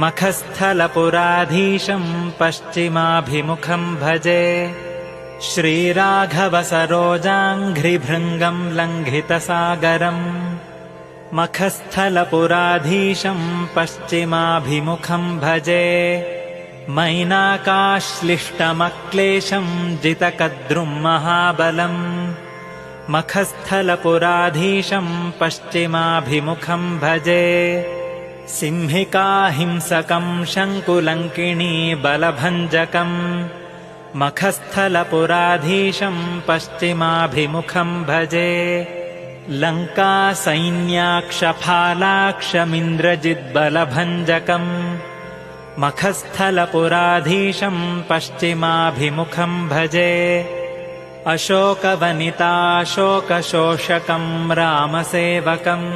Speaker 1: मखस्थलपुराधीशं पश्चिमाभिमुखं भजे श्रीराघवसरोजाङ्घ्रिभृङ्गं लङ्घितसागरम् मखस्थलपुराधीशं पश्चिमाभिमुखं भजे मैनाकाश्लिष्टमक्लेशं जितकद्रुं महाबलम् मखस्थलपुराधीशं पश्चिमाभिमुखं भजे सिंहिकाहिंसकं शङ्कुलङ्किणी बलभञ्जकम् मखस्थलपुराधीशं पश्चिमाभिमुखं भजे लङ्कासैन्याक्षफालाक्षमिन्द्रजिद्बलभञ्जकम् मखस्थलपुराधीशं पश्चिमाभिमुखं भजे अशोकवनिताशोकशोषकं रामसेवकम्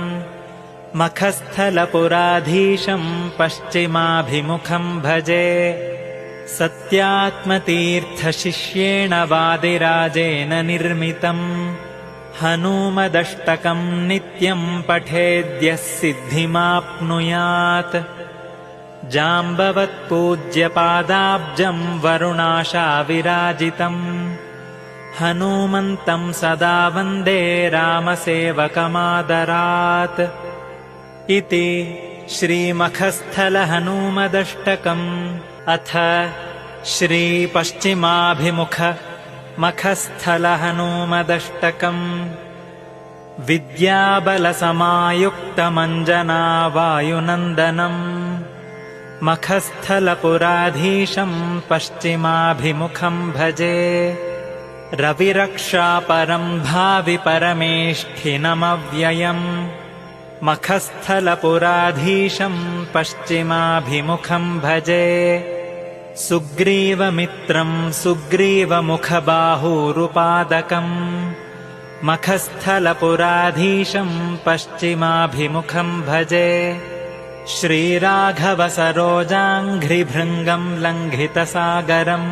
Speaker 1: मखस्थलपुराधीशं पश्चिमाभिमुखं भजे सत्यात्मतीर्थशिष्येण वादिराजेन निर्मितम् हनूमदष्टकं नित्यं पठेद्यः सिद्धिमाप्नुयात् जाम्बवत्पूज्यपादाब्जं वरुणाशाविराजितम् हनूमन्तं सदा वन्दे रामसेवकमादरात् इति श्रीमखस्थलहनूमदष्टकम्। अथ श्रीपश्चिमाभिमुख मखस्थलहनूमदष्टकम्। विद्याबलसमायुक्तमञ्जनावायुनन्दनम् मखस्थलपुराधीशं पश्चिमाभिमुखं भजे रविरक्षापरं भावि परमेष्ठिनमव्ययम् मखस्थलपुराधीशं पश्चिमाभिमुखं भजे सुग्रीवमित्रं सुग्रीवमुखबाहूरुपादकम् मखस्थलपुराधीशं पश्चिमाभिमुखं भजे श्रीराघवसरोजाङ्घ्रिभृङ्गं लङ्घितसागरम्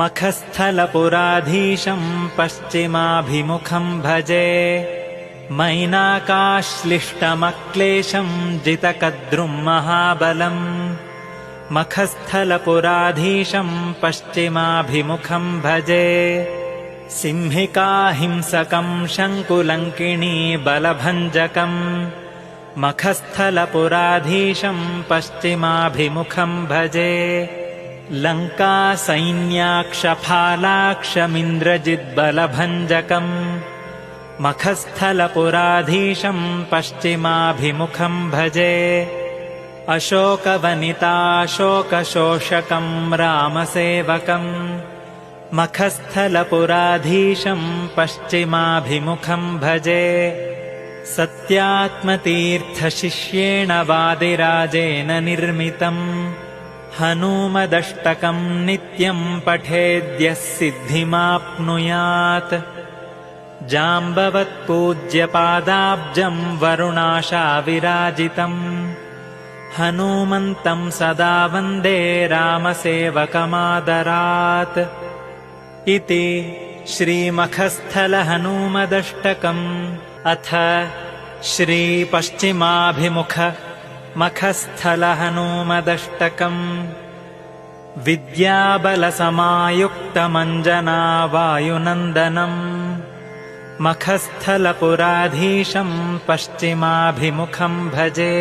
Speaker 1: मखस्थलपुराधीशं पश्चिमाभिमुखं भजे मैनाकाश्लिष्टमक्लेशं जितकद्रुं महाबलम् मखस्थलपुराधीशं पश्चिमाभिमुखं भजे सिंहिकाहिंसकं शङ्कुलङ्किणी बलभञ्जकम् मखस्थलपुराधीशं पश्चिमाभिमुखं भजे लङ्कासैन्याक्षफालाक्षमिन्द्रजिद्बलभञ्जकम् मखस्थलपुराधीशं पश्चिमाभिमुखं भजे अशोकवनिताशोकशोषकं रामसेवकम् मखस्थलपुराधीशं पश्चिमाभिमुखं भजे सत्यात्मतीर्थशिष्येण वादिराजेन निर्मितम् हनूमदष्टकं नित्यं पठेद्यः सिद्धिमाप्नुयात् जाम्बवत्पूज्यपादाब्जं वरुणाशाविराजितम् हनूमन्तं सदा वन्दे रामसेवकमादरात् इति श्रीमखस्थलहनूमदष्टकम् अथ श्रीपश्चिमाभिमुख मखस्थलहनूमदष्टकम् विद्याबलसमायुक्तमञ्जनावायुनन्दनम् मखस्थलपुराधीशं पश्चिमाभिमुखं भजे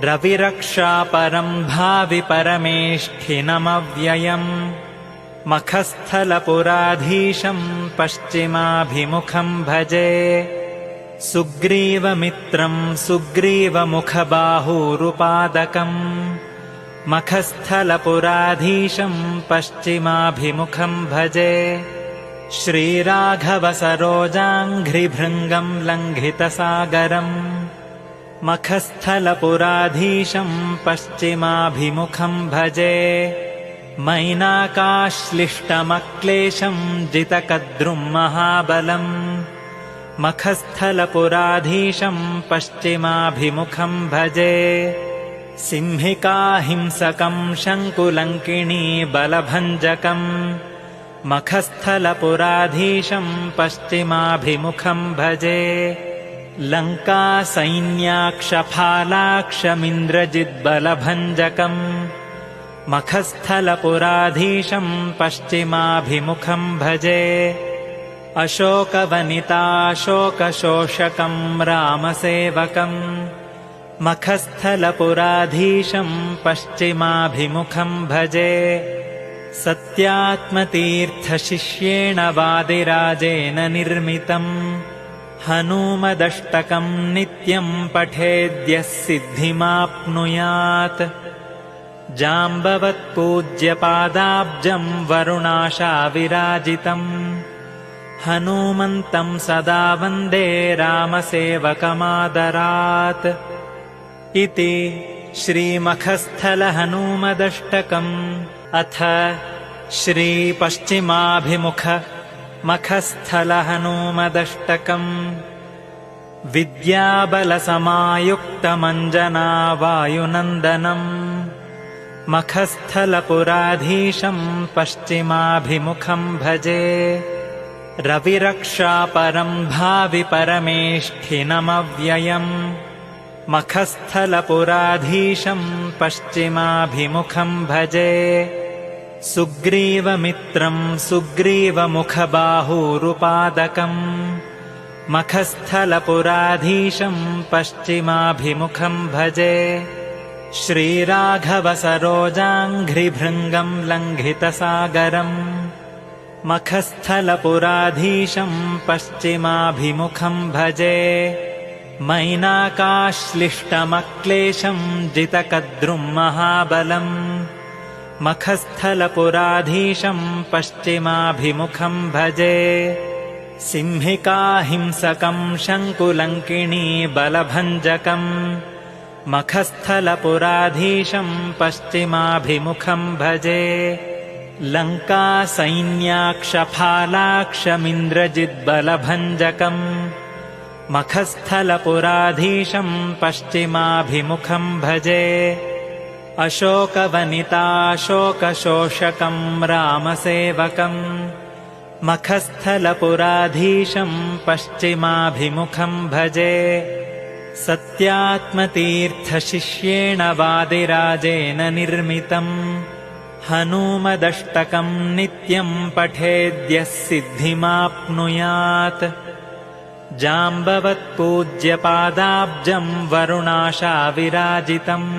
Speaker 1: रविरक्षापरं भावि परमेष्ठिनमव्ययम् मखस्थलपुराधीशं पश्चिमाभिमुखं भजे सुग्रीवमित्रं सुग्रीवमुखबाहूरुपादकम् मखस्थलपुराधीशं पश्चिमाभिमुखं भजे श्रीराघवसरोजाङ्घ्रिभृङ्गं लङ्घितसागरम् मखस्थलपुराधीशं पश्चिमाभिमुखं भजे मैनाकाश्लिष्टमक्लेशं जितकद्रुं महाबलम् मखस्थलपुराधीशं पश्चिमाभिमुखं भजे सिंहिकाहिंसकं शङ्कुलङ्किणी बलभञ्जकम् मखस्थलपुराधीशं पश्चिमाभिमुखं भजे लङ्कासैन्याक्षफालाक्षमिन्द्रजिद्बलभञ्जकम् मखस्थलपुराधीशं पश्चिमाभिमुखं भजे अशोकवनिताशोकशोषकं रामसेवकम् मखस्थलपुराधीशं पश्चिमाभिमुखं भजे सत्यात्मतीर्थशिष्येण वादिराजेन निर्मितम् हनूमदष्टकं नित्यं पठेद्यः सिद्धिमाप्नुयात् जाम्बवत्पूज्यपादाब्जं वरुणाशाविराजितम् हनूमन्तं सदा वन्दे रामसेवकमादरात् इति श्रीमखस्थलहनूमदष्टकम् अथ श्रीपश्चिमाभिमुख मखस्थलहनूमदष्टकम् विद्याबलसमायुक्तमञ्जनावायुनन्दनम् मखस्थलपुराधीशं पश्चिमाभिमुखं भजे रविरक्षापरं भावि परमेष्ठिनमव्ययम् मखस्थलपुराधीशं पश्चिमाभिमुखं भजे सुग्रीवमित्रं सुग्रीवमुखबाहूरुपादकम् मखस्थलपुराधीशं पश्चिमाभिमुखं भजे श्रीराघवसरोजाङ्घ्रिभृङ्गं लङ्घितसागरम् मखस्थलपुराधीशं पश्चिमाभिमुखं भजे मैनाकाश्लिष्टमक्लेशं जितकद्रुं महाबलम् मखस्थलपुराधीशं पश्चिमाभिमुखं भजे सिंहिकाहिंसकं शङ्कुलङ्किणी बलभञ्जकम् मखस्थलपुराधीशं पश्चिमाभिमुखं भजे लङ्कासैन्याक्षफालाक्षमिन्द्रजिद्बलभञ्जकम् मखस्थलपुराधीशं पश्चिमाभिमुखं भजे अशोकवनिताशोकशोषकं रामसेवकम् मखस्थलपुराधीशं पश्चिमाभिमुखं भजे सत्यात्मतीर्थशिष्येण वादिराजेन निर्मितम् हनूमदष्टकं नित्यं पठेद्यः सिद्धिमाप्नुयात् जाम्बवत्पूज्यपादाब्जं वरुणाशाविराजितम्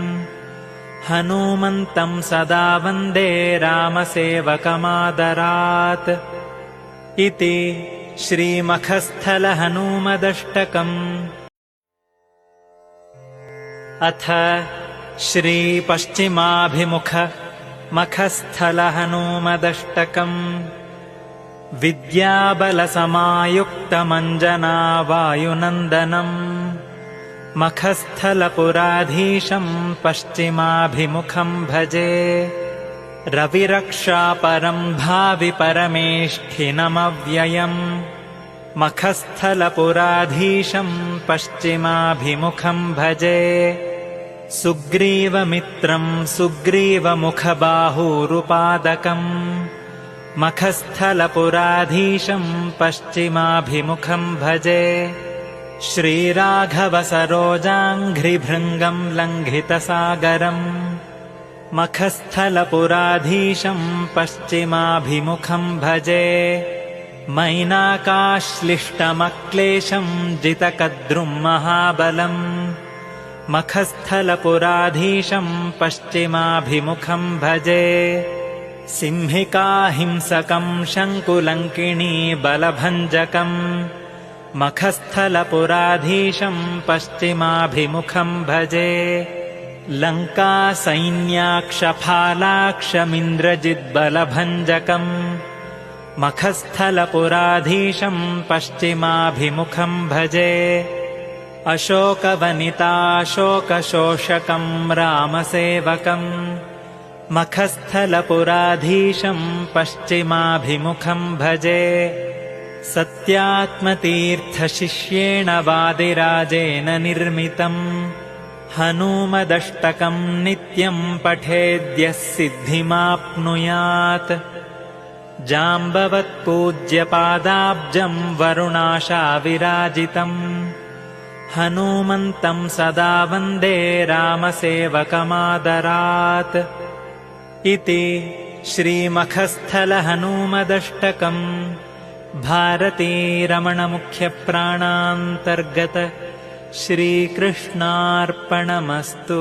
Speaker 1: हनूमन्तं सदा वन्दे रामसेवकमादरात् इति श्रीमखस्थलहनूमदष्टकम्। अथ श्रीपश्चिमाभिमुख मखस्थलहनूमदष्टकम्। विद्याबलसमायुक्तमञ्जनावायुनन्दनम् मखस्थलपुराधीशं पश्चिमाभिमुखं भजे रविरक्षापरं भावि परमेष्ठिनमव्ययम् मखस्थलपुराधीशं पश्चिमाभिमुखं भजे सुग्रीवमित्रं सुग्रीवमुखबाहूरुपादकम् मखस्थलपुराधीशं पश्चिमाभिमुखं भजे श्रीराघवसरोजाङ्घ्रिभृङ्गं लङ्घितसागरम् मखस्थलपुराधीशं पश्चिमाभिमुखं भजे मैनाकाश्लिष्टमक्लेशं जितकद्रुं महाबलम् मखस्थलपुराधीशं पश्चिमाभिमुखं भजे सिंहिकाहिंसकं शङ्कुलङ्किणी बलभञ्जकम् मखस्थलपुराधीशं पश्चिमाभिमुखं भजे लङ्कासैन्याक्षफालाक्षमिन्द्रजिद्बलभञ्जकम् मखस्थलपुराधीशं पश्चिमाभिमुखं भजे अशोकवनिताशोकशोषकं रामसेवकम् मखस्थलपुराधीशं पश्चिमाभिमुखं भजे सत्यात्मतीर्थशिष्येण वादिराजेन निर्मितम् हनूमदष्टकं नित्यं पठेद्यः सिद्धिमाप्नुयात् जाम्बवत्पूज्यपादाब्जं वरुणाशाविराजितम् हनूमन्तं सदा वन्दे रामसेवकमादरात् इति श्रीमखस्थलहनूमदष्टकम्। भारतीरमणमुख्यप्राणान्तर्गत श्रीकृष्णार्पणमस्तु।